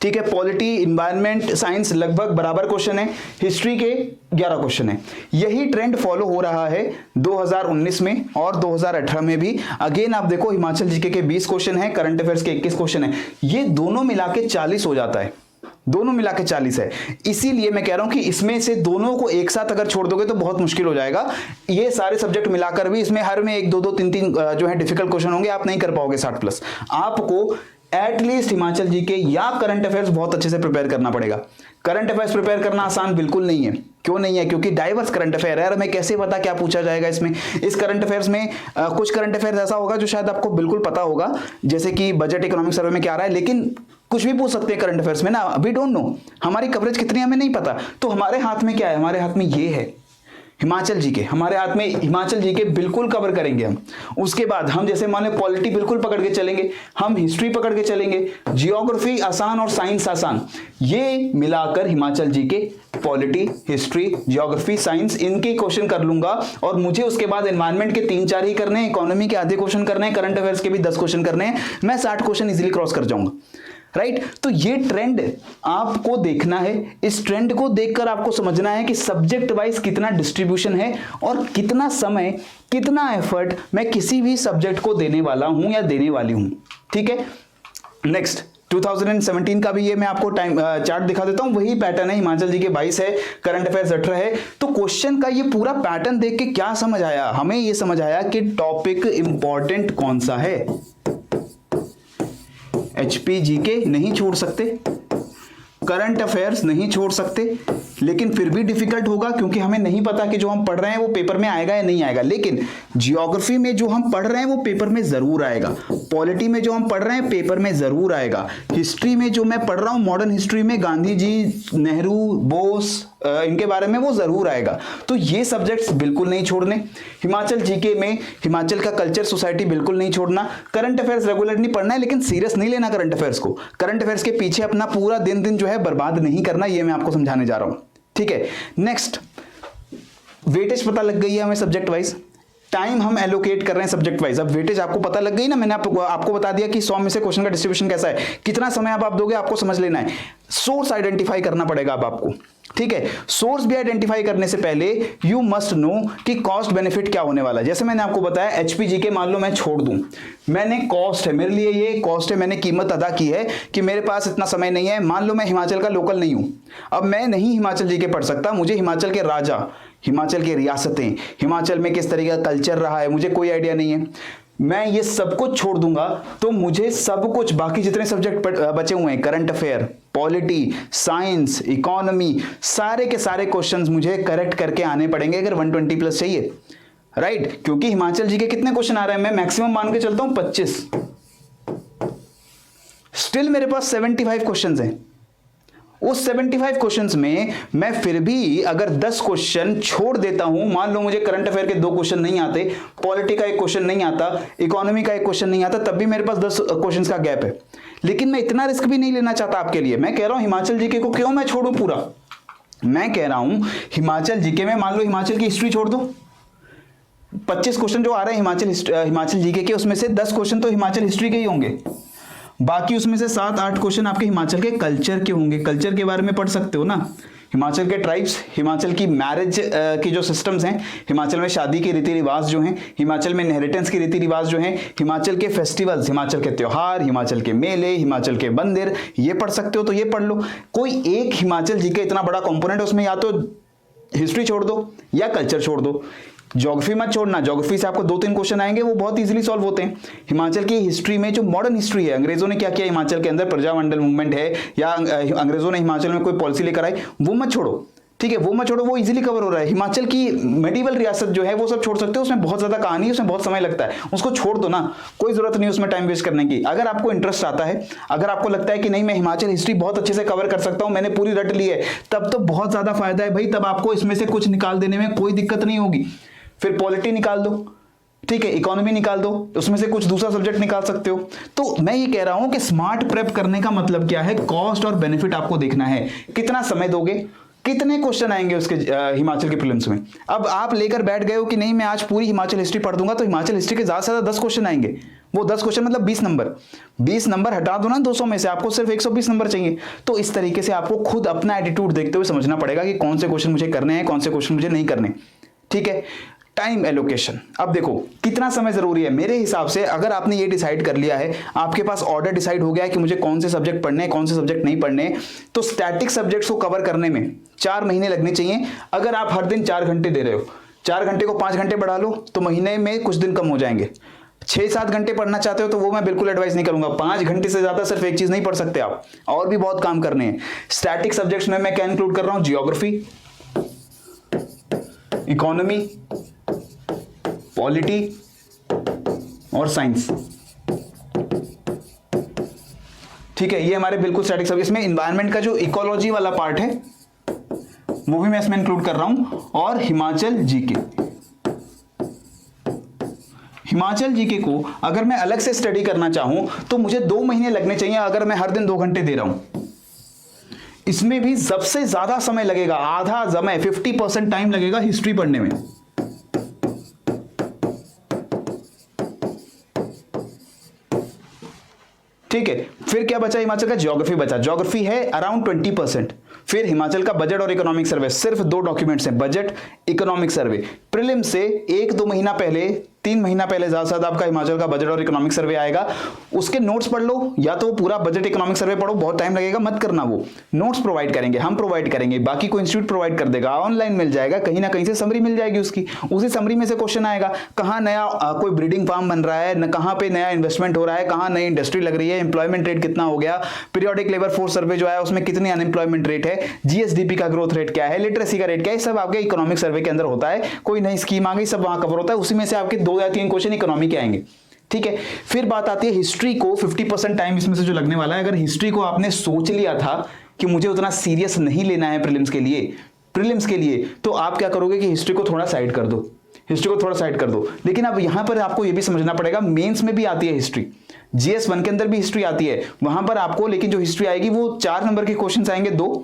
ठीक है, पॉलिटी, इन्वायरमेंट, साइंस लगभग बराबर क्वेश्चन है, हिस्ट्री के 11 क्वेश्चन है। यही ट्रेंड फॉलो हो रहा है 2019 में और 2018 में भी। अगेन आप देखो, हिमाचल जीके के 20 क्वेश्चन है, करंट अफेयर्स के 21 क्वेश्चन है, ये दोनों मिला के 40 हो जाता है, दोनों मिला के 40 है। इसीलिए मैं कह रहा हूं कि इसमें से दोनों को एक साथ अगर छोड़ दोगे तो बहुत मुश्किल हो जाएगा। ये सारे सब्जेक्ट मिलाकर भी इसमें हर में 1, 2, 3 जो है डिफिकल्ट क्वेश्चन होंगे, आप नहीं कर पाओगे 60+। आपको एटलीस्ट हिमाचल जीके या करंट अफेयर्स बहुत अच्छे से प्रिपेयर करना पड़ेगा। करंट अफेयर्स प्रिपेयर करना आसान बिल्कुल नहीं है। क्यों नहीं है? क्योंकि डाइवर्स करंट अफेयर है, और हमें कैसे पता क्या पूछा जाएगा इसमें। इस करंट अफेयर्स में कुछ करंट अफेयर्स ऐसा होगा जो शायद आपको बिल्कुल पता होगा, जैसे कि बजट इकोनॉमिक सर्वे में क्या आ रहा है, लेकिन कुछ भी पूछ सकते हैं करंट अफेयर्स में ना, वी डोंट नो, हमारी कवरेज कितनी हमें नहीं पता। तो हमारे हाथ में क्या है? हमारे हाथ में ये है हिमाचल जीके, हमारे हाथ में हिमाचल जीके बिल्कुल कवर करेंगे हम। उसके बाद हम जैसे मान लो पॉलिटी बिल्कुल पकड़ के चलेंगे, हम हिस्ट्री पकड़ के चलेंगे, जियोग्राफी आसान और साइंस आसान, ये मिलाकर Himachal GK, polity, history, geography, science, इनके क्वेश्चन कर लूंगा। और मुझे उसके बाद एनवायरमेंट के 3-4 ही करने हैं, इकोनॉमी के आधे क्वेश्चन करने हैं, करंट अफेयर्स के भी 10 क्वेश्चन करने हैं, मैं 60 क्वेश्चन इजीली क्रॉस कर जाऊंगा। राइट, तो ये ट्रेंड आपको देखना है। इस ट्रेंड को देखकर आपको समझना है कि सब्जेक्ट वाइज कितना डिस्ट्रीब्यूशन है और कितना समय, कितना एफर्ट मैं किसी भी सब्जेक्ट को देने वाला हूं या देने वाली हूं। ठीक है, नेक्स्ट 2017 का भी ये मैं आपको टाइम चार्ट दिखा देता हूं। वही पैटर्न है, हिमाचल जी के 22 है, करंट अफेयर्स 18 है। तो क्वेश्चन का ये पूरा पैटर्न देख के क्या समझ आया? हमें ये समझ आया कि टॉपिक इंपॉर्टेंट कौन सा है। HPGK नहीं छोड़ सकते, करंट अफेयर्स नहीं छोड़ सकते, लेकिन फिर भी डिफिकल्ट होगा क्योंकि हमें नहीं पता कि जो हम पढ़ रहे हैं वो पेपर में आएगा या नहीं आएगा। लेकिन जियोग्राफी में जो हम पढ़ रहे हैं वो पेपर में जरूर आएगा, पॉलिटी में जो हम पढ़ रहे हैं पेपर में जरूर आएगा, हिस्ट्री में जो मैं पढ़ रहा हूं मॉडर्न हिस्ट्री में गांधी जी, नेहरू, बोस, इनके बारे में वो जरूर आएगा। तो ये सब्जेक्ट्स बिल्कुल नहीं छोड़ने। हिमाचल जीके में हिमाचल का कल्चर, सोसाइटी बिल्कुल नहीं छोड़ना। करंट अफेयर्स रेगुलर नहीं पढ़ना है, लेकिन सीरियस नहीं लेना करंट अफेयर्स को। करंट अफेयर्स के पीछे अपना पूरा दिन जो है बर्बाद नहीं करना, ये मैं आपको समझाने जा रहा हूं। ठीक है, नेक्स्ट वेटेज पता लग गई है हमें सब्जेक्ट वाइज, टाइम हम एलोकेट कर रहे हैं सब्जेक्ट वाइज। अब वेटेज आपको पता लग गई ना, मैंने आपको बता दिया कि 100 में से क्वेश्चन का डिस्ट्रीब्यूशन कैसा है, कितना समय आप दोगे आपको समझ लेना है। सोर्स आइडेंटिफाई करना पड़ेगा अब आपको। ठीक है, सोर्स भी आइडेंटिफाई करने से पहले यू मस्ट नो कि कॉस्ट बेनिफिट क्या होने वाला है। जैसे मैंने आपको बताया HPGK मान लो मैं छोड़ दूं, मैंने कॉस्ट है, मेरे लिए ये कॉस्ट है, मैंने कीमत अदा की है कि मेरे पास इतना समय नहीं है। मान लो मैं हिमाचल का लोकल नहीं हूं, अब मैं नहीं हिमाचल जीके पढ़ सकता, मुझे हिमाचल के राजा, हिमाचल की रियासतें, हिमाचल में किस तरीके का कल्चर रहा है मुझे कोई आइडिया नहीं है, मैं ये सब कुछ छोड़ दूंगा। तो मुझे सब कुछ बाकी जितने सब्जेक्ट बचे हुए हैं, current affair, polity, science, economy, सारे के सारे क्वेश्चंस मुझे करेक्ट करके आने पड़ेंगे अगर 120+ चाहिए। राइट, क्योंकि हिमाचल जी के कितने क्वेश्चन आ रहे हैं, मैं मैक्सिमम मान के चलता हूं 25, स्टिल मेरे पास 75 क्वेश्चंस हैं। उस 75 क्वेश्चंस में मैं फिर भी अगर 10 क्वेश्चन छोड़ देता हूं, मान लो मुझे करंट अफेयर के 2 क्वेश्चन नहीं आते, पॉलिटी का 1 क्वेश्चन नहीं आता, इकोनॉमी का 1 क्वेश्चन नहीं आता, तब भी मेरे पास 10 क्वेश्चंस का गैप है। लेकिन मैं इतना रिस्क भी नहीं लेना चाहता आपके लिए। मैं कह रहा हूं हिमाचल जीके को क्यों मैं छोड़ूं पूरा, मैं कह रहा हूं हिमाचल जीके में मान लो हिमाचल की हिस्ट्री छोड़ दो, 25 क्वेश्चन जो आ रहे हैं हिमाचल जीके के, उसमें से 10 क्वेश्चन तो हिमाचल हिस्ट्री के ही होंगे, बाकी उसमें से 7-8 क्वेश्चन आपके हिमाचल के कल्चर के होंगे, कल्चर के बारे में पढ़ सकते हो ना, हिमाचल के ट्राइब्स, हिमाचल की मैरिज की जो सिस्टम्स हैं, हिमाचल में शादी के रीति रिवाज जो हैं, हिमाचल में इनहेरिटेंस के रीति रिवाज जो हैं, हिमाचल के फेस्टिवल्स, हिमाचल के त्योहार, हिमाचल के मेले, हिमाचल के मंदिर, ये पढ़ सकते हो तो ये पढ़ लो। कोई एक हिमाचल जी का इतना बड़ा कंपोनेंट है, उसमें या तो हिस्ट्री छोड़ दो या कल्चर छोड़ दो, ज्योग्राफी मत छोड़ना। ज्योग्राफी से आपको 2-3 क्वेश्चन आएंगे, वो बहुत इजीली सॉल्व होते हैं। हिमाचल की हिस्ट्री में जो मॉडर्न हिस्ट्री है, अंग्रेजों ने क्या किया हिमाचल के अंदर, प्रजामंडल मूवमेंट है या अंग्रेजों ने हिमाचल में कोई पॉलिसी लेकर आई, वो मत छोड़ो, ठीक है, वो मत छोड़ो, वो इजीली कवर हो रहा है। हिमाचल की मेडिवल रियासत जो है वो सब छोड़ सकते हो, उसमें बहुत ज्यादा कहानी है, उसमें बहुत समय लगता है, उसको छोड़ दो ना, कोई जरूरत नहीं उसमें टाइम वेस्ट करने की। अगर आपको इंटरेस्ट आता है, अगर आपको लगता है कि नहीं मैं हिमाचल हिस्ट्री बहुत अच्छे से कवर कर सकता हूं, मैंने पूरी रट ली है, तब तो बहुत ज्यादा फायदा है भाई, तब आपको इसमें से कुछ निकाल देने में कोई दिक्कत नहीं होगी। फिर पॉलिटी निकाल दो, ठीक है, इकोनॉमी निकाल दो, उसमें से कुछ दूसरा सब्जेक्ट निकाल सकते हो। तो मैं ये कह रहा हूं कि स्मार्ट प्रेप करने का मतलब क्या है, कॉस्ट और बेनिफिट आपको देखना है, कितना समय दोगे, कितने क्वेश्चन आएंगे उसके हिमाचल के प्रीलिम्स में। अब आप लेकर बैठ गए हो कि नहीं मैं आज पूरी हिमाचल हिस्ट्री पढ़ दूंगा, तो हिमाचल हिस्ट्री के ज्यादा से ज्यादा 10 क्वेश्चन आएंगे, वो 10 क्वेश्चन मतलब 20 नंबर, 20 नंबर हटा दो ना 200 में से, आपको सिर्फ 120 नंबर चाहिए। तो इस तरीके से आपको खुद अपना एटीट्यूड देखते हुए समझना पड़ेगा कि कौन से क्वेश्चन मुझे करने हैं, कौन से क्वेश्चन मुझे नहीं करने, ठीक है। टाइम एलोकेशन, अब देखो कितना समय जरूरी है। मेरे हिसाब से अगर आपने ये डिसाइड कर लिया है, आपके पास ऑर्डर डिसाइड हो गया है कि मुझे कौन से सब्जेक्ट पढ़ने हैं, कौन से सब्जेक्ट नहीं पढ़ने, तो स्टैटिक सब्जेक्ट्स को कवर करने में 4 महीने लगने चाहिए। अगर आप हर दिन 4 घंटे दे रहे हो, 4 घंटे को 5 घंटे बढ़ा लो तो महीने में कुछ दिन कम हो जाएंगे। 6-7 घंटे पढ़ना चाहते हो तो वो मैं बिल्कुल एडवाइस नहीं करूंगा। 5 घंटे से ज्यादा सिर्फ एक चीज नहीं पढ़ सकते आप, और भी बहुत काम करने हैं। स्टैटिक सब्जेक्ट्स में मैं क्या इंक्लूड कर रहा हूं, जियोग्राफी, इकोनॉमी, पॉलिटी और साइंस, ठीक है, ये हमारे बिल्कुल स्टैटिक सब्जेक्ट। इसमें एनवायरनमेंट का जो इकोलॉजी वाला पार्ट है वो भी मैं इसमें इंक्लूड कर रहा हूं, और हिमाचल जीके। हिमाचल जीके को अगर मैं अलग से स्टडी करना चाहूं तो मुझे 2 महीने लगने चाहिए, अगर मैं हर दिन 2 घंटे दे रहा हूं। इसमें भी सबसे ज्यादा समय लगेगा, आधा समय 50% टाइम लगेगा हिस्ट्री पढ़ने में। ठीक है, फिर क्या बचा, हिमाचल का ज्योग्राफी बचा, ज्योग्राफी है अराउंड 20%। फिर हिमाचल का बजट और इकोनॉमिक सर्वे, सिर्फ 2 डॉक्यूमेंट्स हैं, बजट, इकोनॉमिक सर्वे। प्रीलिम से 1-2 महीना पहले, 3 महीना पहले ज्यादा से ज्यादा आपका हिमाचल का बजट और इकोनॉमिक सर्वे आएगा, उसके नोट्स पढ़ लो, या तो पूरा बजट इकोनॉमिक सर्वे पढ़ो, बहुत टाइम लगेगा, मत करना। वो नोट्स प्रोवाइड करेंगे, हम प्रोवाइड करेंगे, बाकी कोई इंस्टीट्यूट प्रोवाइड कर देगा, ऑनलाइन मिल जाएगा, कहीं ना कहीं से समरी मिल जाएगी उसकी, उसी समरी में से क्वेश्चन आएगा, कहाँ नया कोई ब्रीडिंग फार्म बन रहा है, कहाँ पे नया इन्वेस्टमेंट हो रहा है, कहाँ नई इंडस्ट्री लग रही है, एम्प्लॉयमेंट रेट कितना हो गया, पीरियोडिक लेबर फोर्स सर्वे जो है उसमें कितनी अनएम्प्लॉयमेंट रेट है, जीएसडीपी का ग्रोथ रेट क्या है, लिटरेसी का रेट क्या है, सब आपके इकोनॉमिक सर्वे के अंदर होता है। कोई नई स्कीम आ गई, सब वहां कवर होता है, उसी में से आपके 2 या 3 क्वेश्चन इकोनॉमी के आएंगे, ठीक है। फिर बात आती है हिस्ट्री को, 50% टाइम इसमें से जो लगने वाला है। अगर हिस्ट्री को आपने सोच लिया था कि मुझे उतना सीरियस नहीं लेना है प्रीलिम्स के लिए, तो आप क्या करोगे कि हिस्ट्री को थोड़ा साइड कर दो, हिस्ट्री को थोड़ा साइड कर दो। लेकिन अब यहां पर आपको यह भी समझना पड़ेगा, मेंस में भी आती है हिस्ट्री, GS1 के अंदर भी हिस्ट्री आती है, वहां पर आपको लेकिन जो हिस्ट्री आएगी वो 4 नंबर के क्वेश्चन आएंगे 2,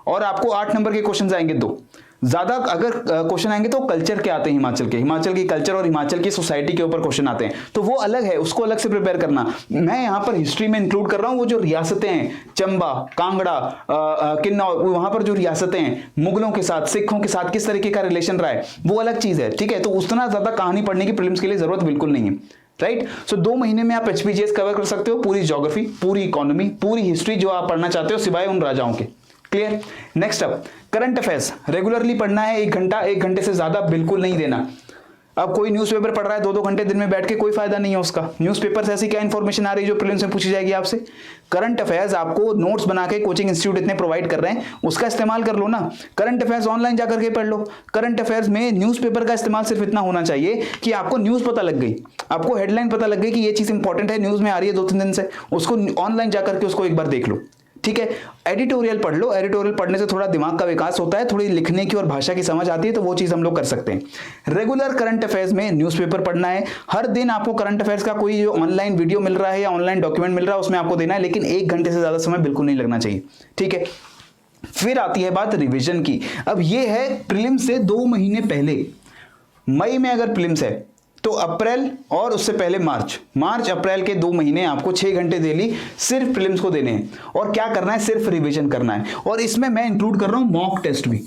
और आपको 8 नंबर के क्वेश्चन आएंगे 2। ज्यादा अगर क्वेश्चन आएंगे तो कल्चर के आते हैं, हिमाचल की कल्चर और हिमाचल की सोसाइटी के ऊपर क्वेश्चन आते हैं, तो वो अलग है, उसको अलग से प्रिपेयर करना। मैं यहां पर हिस्ट्री में इंक्लूड कर रहा हूं वो जो रियासतें हैं, चंबा, कांगड़ा, किन्नौर, वहां पर जो रियासतें हैं, मुगलों के साथ, सिखों के साथ किस तरीके का रिलेशन रहा है, वो अलग चीज है, ठीक है। तो उतना ज्यादा कहानी पढ़ने की प्रीलिम्स के लिए जरूरत बिल्कुल नहीं है, राइट। सो 2 महीने में आप HPGS कवर कर सकते हो, पूरी ज्योग्राफी, पूरी इकोनॉमी, पूरी हिस्ट्री जो आप पढ़ना चाहते हो, सिवाय उन राजाओं के। Clear. Next up current affairs, regularly पढ़ना है, 1 घंटा, 1 घंटे से ज्यादा बिल्कुल नहीं देना। अब कोई न्यूज़पेपर पढ़ रहा है 2-2 घंटे दिन में बैठ के, कोई फायदा नहीं है उसका। न्यूज़पेपर से ऐसी क्या इंफॉर्मेशन आ रही है जो प्रीलिम्स में पूछी जाएगी आपसे। करंट अफेयर्स आपको नोट्स बना के कोचिंग इंस्टीट्यूट इतने प्रोवाइड कर रहे हैं, उसका इस्तेमाल कर लो ना। करंट अफेयर्स ऑनलाइन जाकर के पढ़ लो। करंट अफेयर्स में न्यूज़पेपर का इस्तेमाल सिर्फ इतना होना चाहिए कि आपको न्यूज़ पता लग गई, आपको हेडलाइन पता लग गई कि ये चीज इंपॉर्टेंट है, न्यूज़ में आ रही है 2-3 दिन से, उसको ऑनलाइन जाकर के उसको एक बार देख लो, ठीक है। एडिटोरियल पढ़ लो, एडिटोरियल पढ़ने से थोड़ा दिमाग का विकास होता है, थोड़ी लिखने की और भाषा की समझ आती है, तो वो चीज हम लोग कर सकते हैं। रेगुलर करंट अफेयर्स में न्यूज़पेपर पढ़ना है, हर दिन आपको करंट अफेयर्स का कोई जो ऑनलाइन वीडियो मिल रहा है या ऑनलाइन डॉक्यूमेंट मिल रहा है उसमें आपको देना है, लेकिन 1 घंटे से ज्यादा समय बिल्कुल नहीं लगना चाहिए, ठीक है। फिर आती है बात रिविजन की। अब ये है प्रीलिम्स से 2 महीने पहले, मई में अगर प्रीलिम्स है तो अप्रैल और उससे पहले मार्च अप्रैल के 2 महीने आपको 6 घंटे डेली सिर्फ प्रीलिम्स को देने हैं। और क्या करना है, सिर्फ रिवीजन करना है। और इसमें मैं इंक्लूड कर रहा हूं मॉक टेस्ट भी,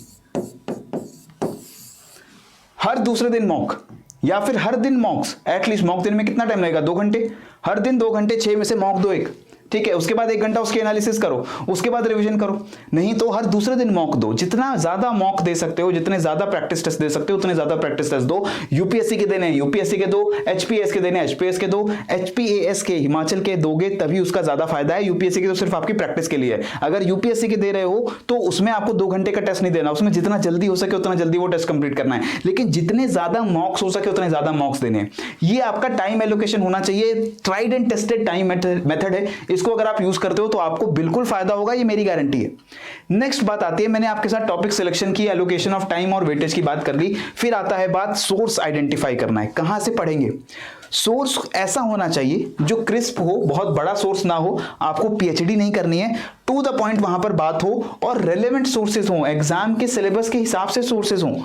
हर दूसरे दिन मॉक या फिर हर दिन मॉक्स। एटलीस्ट मॉक दिन में कितना टाइम लगेगा, 2 घंटे, हर दिन 2 घंटे, 6 में से मॉक दो एक, ठीक है। उसके बाद 1 घंटा उसके एनालिसिस करो, उसके बाद रिवीजन करो। नहीं तो हर दूसरे दिन मॉक दो। जितना ज्यादा मॉक दे सकते हो, जितने ज्यादा प्रैक्टिस टेस्ट दे सकते हो, उतने ज्यादा प्रैक्टिस टेस्ट दो। यूपीएससी के देने यूपीएससी के दो, एचपीएस के देने एचपीएस के दो, एचपीएस के हिमाचल के दोगे तभी उसका ज्यादा फायदा है। यूपीएससी के तो सिर्फ आपकी प्रैक्टिस के लिए है। अगर यूपीएससी के दे रहे हो तो उसमें आपको 2 घंटे का टेस्ट नहीं देना, उसमें जितना जल्दी हो सके उतना जल्दी वो टेस्ट कंप्लीट करना है। लेकिन जितने ज्यादा मॉक्स हो सके उतने ज्यादा मॉक्स देने। ये आपका टाइम एलोकेशन होना चाहिए। Tried and tested time method है। इसको अगर आप यूज करते हो तो आपको बिल्कुल फायदा होगा, ये मेरी गारंटी है। नेक्स्ट बात आती है, मैंने आपके साथ टॉपिक सिलेक्शन की, एलोकेशन ऑफ टाइम और वेटेज की बात कर ली। फिर आता है बात सोर्स आइडेंटिफाई करना है, कहां से पढ़ेंगे। सोर्स ऐसा होना चाहिए जो क्रिस्प हो, बहुत बड़ा सोर्स ना हो, आपको पीएचडी नहीं करनी है, टू द पॉइंट वहां पर बात हो, और रेलेवेंट सोर्सेज हो, एग्जाम के सिलेबस के हिसाब से सोर्सेज हो।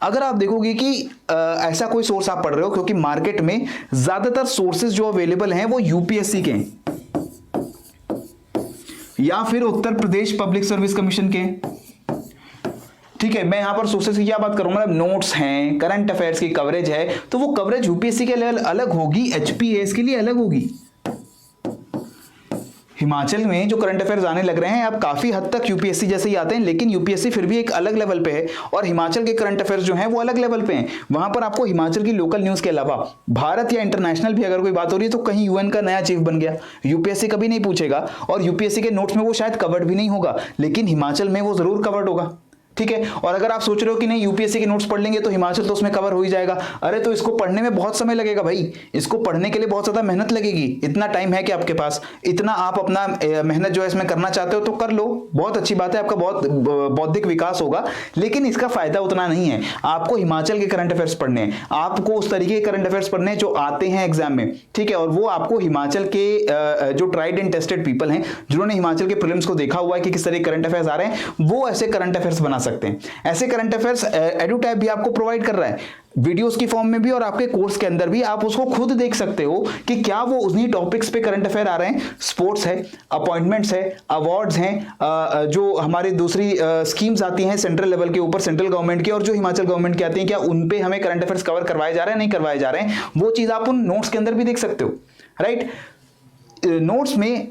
अगर आप देखोगे कि ऐसा कोई सोर्स आप पढ़ रहे हो, क्योंकि मार्केट में ज्यादातर सोर्सेज जो अवेलेबल हैं वो यूपीएससी के हैं या फिर Uttar Pradesh public service commission के, ठीक है। मैं यहां पर सोर्सेस की क्या बात करूंगा, नोट्स हैं, करंट अफेयर्स की कवरेज है, तो वो कवरेज यूपीएससी के लिए अलग होगी, एचपीएस के लिए अलग होगी। हिमाचल में जो करंट अफेयर्स आने लग रहे हैं अब काफी हद तक यूपीएससी जैसे ही आते हैं, लेकिन यूपीएससी फिर भी एक अलग लेवल पे है, और हिमाचल के करंट अफेयर्स जो हैं वो अलग लेवल पे हैं। वहां पर आपको हिमाचल की लोकल न्यूज के अलावा भारत या इंटरनेशनल भी अगर कोई बात हो रही है तो कहीं यूएन का नया चीफ बन गया, यूपीएससी कभी नहीं पूछेगा, और यूपीएससी के नोट्स में वो शायद कवर्ड भी नहीं होगा, लेकिन हिमाचल में वो जरूर कवर्ड होगा, ठीक है। और अगर आप सोच रहे हो कि नहीं यूपीएससी के नोट्स पढ़ लेंगे तो हिमाचल तो उसमें कवर हो ही जाएगा, अरे तो इसको पढ़ने में बहुत समय लगेगा भाई, इसको पढ़ने के लिए बहुत ज्यादा मेहनत लगेगी। इतना टाइम है कि आपके पास, इतना आप अपना मेहनत जो है इसमें करना चाहते हो तो कर लो, बहुत अच्छी बात है, आपका बहुत बौद्धिक विकास होगा, लेकिन इसका फायदा उतना नहीं है। आपको हिमाचल के करंट अफेयर्स पढ़ने हैं, आपको उस तरीके के करंट अफेयर्स पढ़ने हैं जो आते हैं एग्जाम में, ठीक है। और वो आपको हिमाचल के जो ट्राइड एंड टेस्टेड पीपल हैं, जिन्होंने हिमाचल के प्रीलिम्स को देखा हुआ है कि किस तरह करंट अफेयर्स आ रहे हैं, वो ऐसे करंट अफेयर्स बना सकते हैं। ऐसे करंट अफेयर्स एडुटैब भी आपको प्रोवाइड कर रहा है, वीडियोस की फॉर्म में भी, और आपके कोर्स के अंदर भी आप उसको खुद देख सकते हो कि क्या वो उन्हीं टॉपिक्स पे करंट अफेयर आ रहे हैं। स्पोर्ट्स है, अपॉइंटमेंट्स है, अवार्ड्स हैं, जो हमारी दूसरी स्कीम्स आती हैं सेंट्रल लेवल के ऊपर, सेंट्रल गवर्नमेंट की, और जो हिमाचल गवर्नमेंट की आती हैं, क्या उन पे हमें करंट अफेयर्स कवर करवाए जा रहे हैं, नहीं करवाए जा रहे हैं, वो चीज आप उन नोट्स के अंदर भी देख सकते हो, राइट। नोट्स में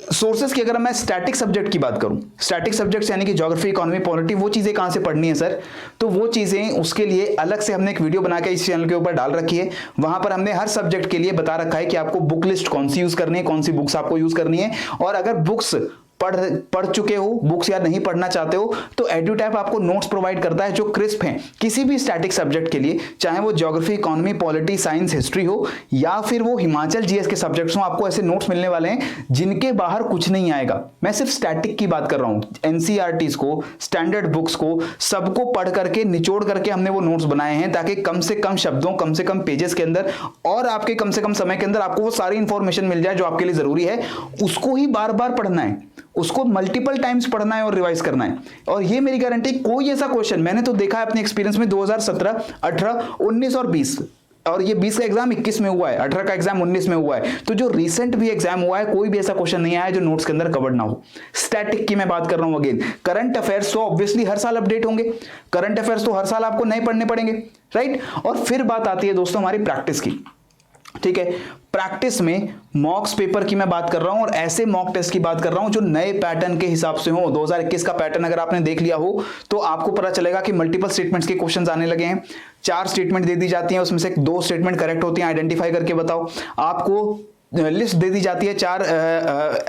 सोर्सेस की अगर मैं स्टैटिक सब्जेक्ट की बात करूं, स्टैटिक सब्जेक्ट्स यानी कि ज्योग्राफी, इकोनॉमी, पॉलिटी, वो चीजें कहां से पढ़नी है सर, तो वो चीजें उसके लिए अलग से हमने एक वीडियो बना के इस चैनल के ऊपर डाल रखी है। वहां पर हमने हर सब्जेक्ट के लिए बता रखा है कि आपको बुक लिस्ट कौन सी यूज करनी है, कौन सी बुक्स आपको यूज करनी है, और अगर बुक्स पढ़ चुके हो, बुक्स या नहीं पढ़ना चाहते हो, तो एडुटैब आपको नोट्स प्रोवाइड करता है जो क्रिस्प हैं किसी भी स्टैटिक सब्जेक्ट के लिए, चाहे वो geography, economy, polity, science, history हो, या फिर वो हिमाचल जीएस के सब्जेक्ट्स हो। आपको ऐसे नोट्स मिलने वाले हैं जिनके बाहर कुछ नहीं आएगा। मैं सिर्फ स्टैटिक की बात कर रहा हूं, एनसीईआरटीज को, स्टैंडर्ड बुक्स को, सबको पढ़ करके निचोड़ करके हमने वो नोट्स बनाए हैं, ताकि कम से कम शब्दों, कम से कम पेजेस के अंदर, और आपके कम से कम समय के अंदर आपको वो सारी इंफॉर्मेशन मिल जाए जो आपके लिए जरूरी है। उसको ही बार बार पढ़ना है, उसको मल्टीपल टाइम्स पढ़ना है और रिवाइज करना है। और ये मेरी गारंटी, कोई ऐसा क्वेश्चन मैंने तो देखा है अपने एक्सपीरियंस में, 2017, 18, 19 और 20, और ये 20 का एग्जाम 21 में हुआ है, 18 का एग्जाम 19 में हुआ है, तो जो रिसेंट भी एग्जाम हुआ है कोई भी ऐसा क्वेश्चन नहीं आया जो नोट्स के अंदर कवर्ड ना हो। स्टैटिक की मैं बात कर रहा हूं। अगेन करंट अफेयर्स तो ऑब्वियसली हर साल अपडेट होंगे, करंट अफेयर्स तो हर साल आपको नए पढ़ने पड़ेंगे, राइट। और फिर बात आती है दोस्तों हमारी प्रैक्टिस की, ठीक है। प्रैक्टिस में मॉक्स पेपर की मैं बात कर रहा हूं, और ऐसे मॉक टेस्ट की बात कर रहा हूं जो नए पैटर्न के हिसाब से हो। 2021 का पैटर्न अगर आपने देख लिया हो तो आपको पता चलेगा कि मल्टीपल स्टेटमेंट्स के क्वेश्चंस आने लगे हैं। 4 स्टेटमेंट दे दी जाती हैं, उसमें से 2 स्टेटमेंट करेक्ट होती हैं, आइडेंटिफाई करके बताओ। आपको लिस्ट दे दी जाती है 4,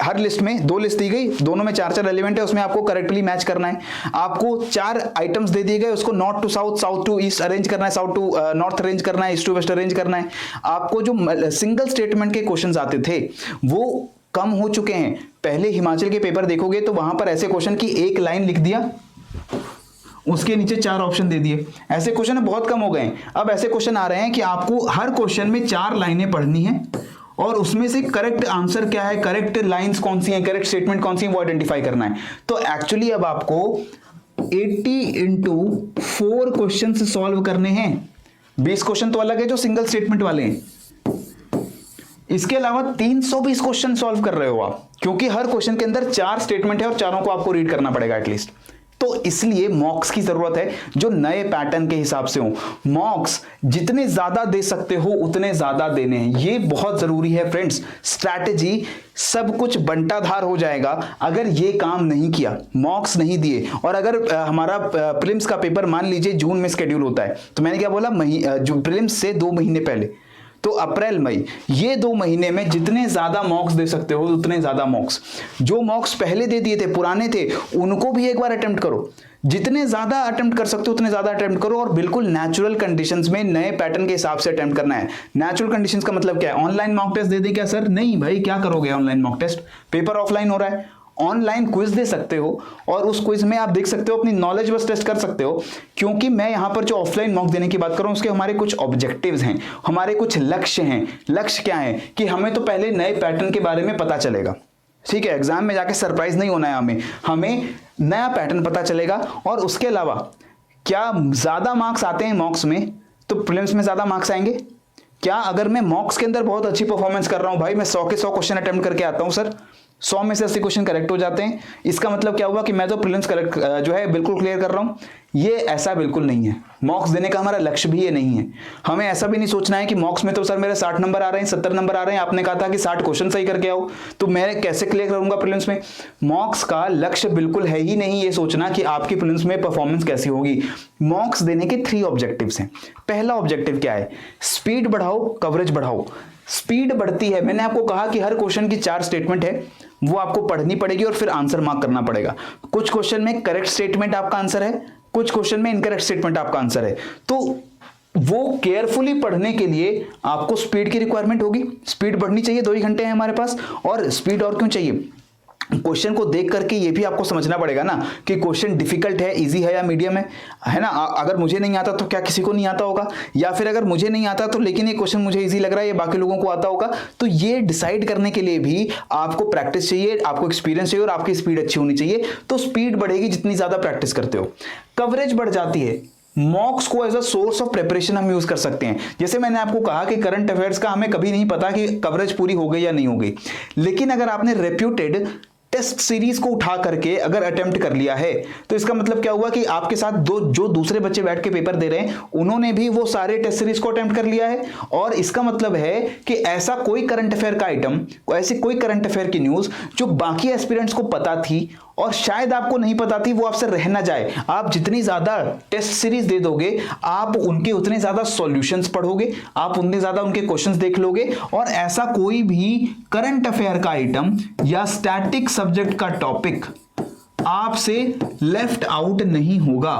हर लिस्ट में 2 लिस्ट दी गई, दोनों में 4-4 एलिमेंट है, उसमें आपको करेक्टली मैच करना है। आपको 4 आइटम्स दे दिए गए, उसको north to south, south to east arrange करना है, साउथ टू नॉर्थ अरेंज करना है, ईस्ट टू वेस्ट अरेंज करना है। आपको जो सिंगल स्टेटमेंट के क्वेश्चंस आते थे वो कम हो चुके हैं। पहले हिमाचल के पेपर देखोगे तो वहां पर ऐसे क्वेश्चन की एक लाइन लिख दिया, उसके नीचे 4 ऑप्शन दे दिए, ऐसे क्वेश्चन बहुत कम हो गए। अब ऐसे क्वेश्चन आ रहे हैं कि आपको हर क्वेश्चन में 4 लाइनें पढ़नी है, और उसमें से करेक्ट आंसर क्या है, करेक्ट लाइंस कौन सी हैं, करेक्ट स्टेटमेंट कौन सी है, वो आइडेंटिफाई करना है। तो एक्चुअली अब आपको 80 into 4 क्वेश्चन सॉल्व करने हैं। 20 क्वेश्चन तो अलग है जो सिंगल स्टेटमेंट वाले हैं, इसके अलावा 320 क्वेश्चन सॉल्व कर रहे हो आप, क्योंकि हर क्वेश्चन के अंदर 4 स्टेटमेंट है और चारों को आपको रीड करना पड़ेगा एटलीस्ट। तो इसलिए मॉक्स की जरूरत है जो नए पैटर्न के हिसाब से हो। मॉक्स जितने ज्यादा दे सकते हो उतने ज्यादा देने हैं, ये बहुत जरूरी है फ्रेंड्स। स्ट्रैटेजी सब कुछ बंटाधार हो जाएगा अगर ये काम नहीं किया, मॉक्स नहीं दिए। और अगर हमारा प्रीलिम्स का पेपर मान लीजिए जून में शेड्यूल होता है, तो मैंने क्या बोला, जो प्रीलिम्स से 2 महीने पहले, तो अप्रैल मई, ये 2 महीने में जितने ज्यादा मॉक्स दे सकते हो उतने ज्यादा मॉक्स। जो मॉक्स पहले दे दिए थे, पुराने थे, उनको भी एक बार अटेम्प्ट करो। जितने ज्यादा अटेम्प्ट कर सकते हो उतने ज्यादा अटेम्प्ट करो, और बिल्कुल नेचुरल कंडीशंस में नए पैटर्न के हिसाब से अटेम्प्ट करना है। नेचुरल कंडीशंस का मतलब क्या है? ऑनलाइन मॉक टेस्ट दे दे क्या सर? नहीं भाई, क्या करोगे online mock test? Paper offline हो रहा है, ऑनलाइन क्विज दे सकते हो और उस क्विज में आप देख सकते हो, अपनी नॉलेज बस टेस्ट कर सकते हो। क्योंकि मैं यहां पर जो ऑफलाइन मॉक देने की बात कर रहा हूं, उसके हमारे कुछ ऑब्जेक्टिव्स हैं, हमारे कुछ लक्ष्य हैं। लक्ष्य क्या है कि हमें तो पहले नए पैटर्न के बारे में पता चलेगा, ठीक है। एग्जाम में जाके सरप्राइज नहीं होना है हमें नया पैटर्न पता चलेगा। और उसके अलावा क्या ज्यादा मार्क्स आते हैं मॉक्स में, तो प्रीलिम्स में ज्यादा मार्क्स आएंगे क्या? अगर मैं मॉक्स के अंदर बहुत अच्छी परफॉर्मेंस कर रहा हूं भाई, मैं 100 के 100 क्वेश्चन अटेम्प्ट करके आता हूं सर, 100 में से 80 क्वेश्चन करेक्ट हो जाते हैं, इसका मतलब क्या हुआ कि मैं तो प्रीलिम्स करेक्ट जो है बिल्कुल क्लियर कर रहा हूं। ये ऐसा बिल्कुल नहीं है, मॉक्स देने का हमारा लक्ष्य भी ये नहीं है। हमें ऐसा भी नहीं सोचना है कि मॉक्स में तो सर मेरे 60 नंबर आ रहे हैं, 70 नंबर आ रहे हैं, आपने कहा था कि 60 क्वेश्चन सही करके आओ, तो मैं कैसे क्लियर करूंगा प्रीलिम्स में? मॉक्स का लक्ष्य बिल्कुल है ही नहीं ये सोचना कि आपकी प्रीलिम्स में परफॉर्मेंस कैसी होगी। मॉक्स देने के 3 ऑब्जेक्टिव्स हैं। पहला ऑब्जेक्टिव क्या है? स्पीड बढ़ाओ, कवरेज बढ़ाओ। स्पीड बढ़ती है, मैंने आपको कहा कि हर क्वेश्चन की 4 स्टेटमेंट है, वो आपको पढ़नी पड़ेगी और फिर आंसर मार्क करना पड़ेगा। कुछ क्वेश्चन में करेक्ट स्टेटमेंट आपका आंसर है, कुछ क्वेश्चन में इनकरेक्ट स्टेटमेंट आपका आंसर है। तो वो केयरफुली पढ़ने के लिए आपको स्पीड की रिक्वायरमेंट होगी। स्पीड बढ़नी चाहिए, 2 ही घंटे हैं हमारे पास। और स्पीड और क्यों चाहिए? क्वेश्चन को देख करके ये भी आपको समझना पड़ेगा ना कि क्वेश्चन डिफिकल्ट है, इजी है या मीडियम है ना। अगर मुझे नहीं आता तो क्या किसी को नहीं आता होगा? या फिर अगर मुझे नहीं आता तो लेकिन ये क्वेश्चन मुझे इजी लग रहा है, ये बाकी लोगों को आता होगा। तो ये डिसाइड करने के लिए भी आपको प्रैक्टिस चाहिए, आपको एक्सपीरियंस चाहिए और आपकी स्पीड अच्छी होनी चाहिए। तो स्पीड बढ़ेगी जितनी ज्यादा प्रैक्टिस करते हो। कवरेज बढ़ जाती है। मॉक्स को as a source of preparation हम यूज कर सकते हैं। जैसे मैंने आपको कहा कि करंट अफेयर्स का हमें कभी नहीं पता कि कवरेज पूरी हो गई या नहीं हो गई, लेकिन अगर आपने रेप्यूटेड टेस्ट सीरीज को उठा करके अगर अटेम्प्ट कर लिया है, तो इसका मतलब क्या हुआ कि आपके साथ जो दूसरे बच्चे बैठ के पेपर दे रहे हैं, उन्होंने भी वो सारे टेस्ट सीरीज को अटेम्प्ट कर लिया है। और इसका मतलब है कि ऐसा कोई करंट अफेयर का आइटम, ऐसी कोई करंट अफेयर की न्यूज जो बाकी एस्पिरेंट्स को पता थी और शायद आपको नहीं पता थी, वो आपसे रह ना जाए। आप जितनी ज्यादा टेस्ट सीरीज दे दोगे, आप उनके उतने ज्यादा सॉल्यूशंस पढ़ोगे, आप उतने ज्यादा उनके क्वेश्चंस देख लोगे, और ऐसा कोई भी करंट अफेयर का आइटम या स्टैटिक सब्जेक्ट का टॉपिक आपसे लेफ्ट आउट नहीं होगा।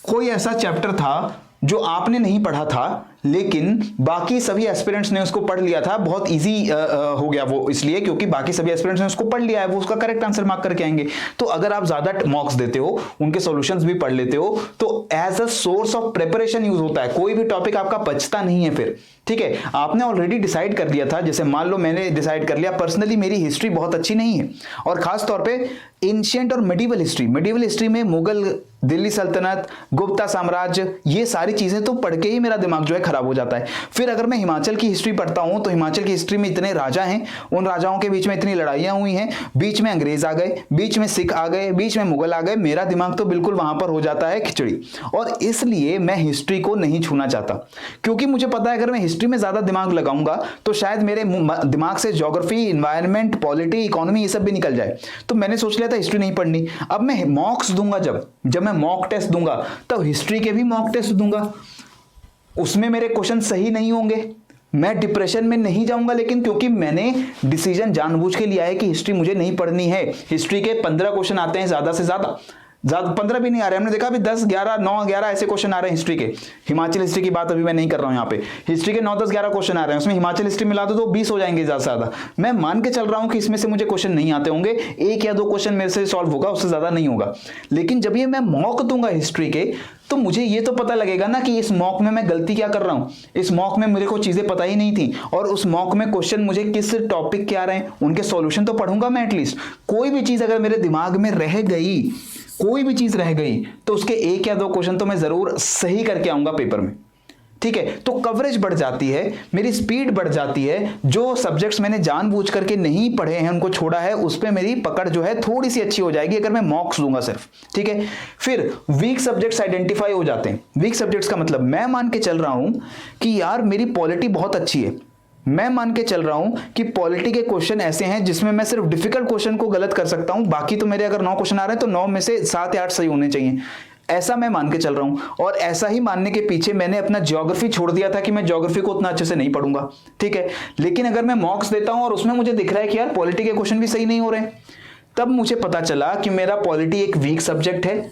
कोई ऐसा चैप्टर था जो आपने नहीं पढ़ा था लेकिन बाकी सभी एस्पिरेंट्स ने उसको पढ़ लिया था, बहुत इजी हो गया वो इसलिए क्योंकि बाकी सभी एस्पिरेंट्स ने उसको पढ़ लिया है, वो उसका करेक्ट आंसर मार्क करके आएंगे। तो अगर आप ज्यादा मॉक्स देते हो, उनके सॉल्यूशंस भी पढ़ लेते हो, तो as a source of preparation use होता है। कोई भी टॉपिक आपका बचता नहीं है फिर, ठीक है। आपने ऑलरेडी डिसाइड कर लिया था, जैसे मान लो मैंने डिसाइड कर लिया, पर्सनली मेरी हिस्ट्री बहुत अच्छी नहीं है, और खास तौर पे एंशिएंट और मिडिवल हिस्ट्री में मुगल, दिल्ली सल्तनत, गुप्ता साम्राज्य, ये सारी चीजें तो पढ़ के ही मेरा दिमाग जो है खराब हो जाता है। फिर अगर मैं हिमाचल की हिस्ट्री पढ़ता हूं, तो हिमाचल की हिस्ट्री में इतने राजा हैं, उन राजाओं के बीच में इतनी लड़ाइयां हुई हैं, बीच में अंग्रेज आ गए, बीच में सिख आ गए, बीच में मुगल आ गए, मेरा दिमाग तो बिल्कुल वहां पर हो जाता है खिचड़ी। और इसलिए मैं हिस्ट्री को नहीं छूना चाहता, क्योंकि मुझे पता है अगर मैं हिस्ट्री में ज्यादा दिमाग लगाऊंगा तो शायद मेरे दिमाग से ज्योग्राफी, इन्वायरमेंट, पॉलिटी, इकोनॉमी, ये सब भी निकल जाए। तो मैंने सोच लिया था हिस्ट्री नहीं पढ़नी। अब मैं मॉक्स दूंगा, जब मैं मॉक टेस्ट दूंगा, तब हिस्ट्री के भी मॉक टेस्ट दूंगा। उसमें मेरे क्वेश्चन सही नहीं होंगे, मैं डिप्रेशन में नहीं जाऊंगा, लेकिन क्योंकि मैंने डिसीजन जानबूझ के लिया है कि हिस्ट्री मुझे नहीं पढ़नी है। हिस्ट्री के 15 क्वेश्चन आते हैं ज्यादा से ज्यादा 15 भी नहीं आ रहे, हमने देखा अभी 10, 11, 9, 11 ऐसे क्वेश्चन आ रहे हैं हिस्ट्री के। हिमाचल हिस्ट्री की बात अभी मैं नहीं कर रहा हूं, यहाँ पे हिस्ट्री के 9, 10, 11 क्वेश्चन आ रहे हैं, उसमें हिमाचल हिस्ट्री मिला दो तो 20 हो जाएंगे ज्यादा से ज्यादा। मैं मान के चल रहा हूं कि इसमें से मुझे क्वेश्चन नहीं आते होंगे, 1 या 2 क्वेश्चन मेरे से सॉल्व होगा, उससे ज्यादा नहीं होगा। लेकिन जब ये मैं मॉक दूंगा हिस्ट्री के, तो मुझे ये तो पता लगेगा ना कि इस मॉक में मैं गलती क्या कर रहा हूं। इस मॉक में मेरे को चीजें पता ही नहीं थी, और उस मॉक में क्वेश्चन मुझे किस टॉपिक के आ रहे हैं, उनके सॉल्यूशन तो पढ़ूंगा मैं एटलीस्ट। कोई भी चीज अगर मेरे दिमाग में रह गई, कोई भी चीज रह गई तो उसके 1 या 2 क्वेश्चन तो मैं जरूर सही करके आऊंगा पेपर में, ठीक है। तो कवरेज बढ़ जाती है, मेरी स्पीड बढ़ जाती है, जो सब्जेक्ट्स मैंने जानबूझ करके नहीं पढ़े हैं उनको छोड़ा है, उस पे मेरी पकड़ जो है थोड़ी सी अच्छी हो जाएगी अगर मैं मॉक्स दूंगा सिर्फ, ठीक है। फिर वीक सब्जेक्ट्स आइडेंटिफाई हो जाते हैं। वीक सब्जेक्ट्स का मतलब मैं मान के चल रहा हूं कि यार मेरी पॉलिटी बहुत अच्छी है, मैं मान के चल रहा हूं कि पॉलिटी के क्वेश्चन ऐसे हैं जिसमें मैं सिर्फ डिफिकल्ट क्वेश्चन को गलत कर सकता हूं, बाकी तो मेरे अगर 9 क्वेश्चन आ रहे हैं तो 9 में से 7 या 8 सही होने चाहिए, ऐसा मैं मान के चल रहा हूं। और ऐसा ही मानने के पीछे मैंने अपना ज्योग्राफी छोड़ दिया था कि मैं ज्योग्राफी को उतना अच्छे से नहीं पढ़ूंगा, ठीक है। लेकिन अगर मैं मॉक्स देता हूं और उसमें मुझे दिख रहा है कि यार पॉलिटी के क्वेश्चन भी सही नहीं हो रहे, तब मुझे पता चला कि मेरा पॉलिटी एक वीक सब्जेक्ट है,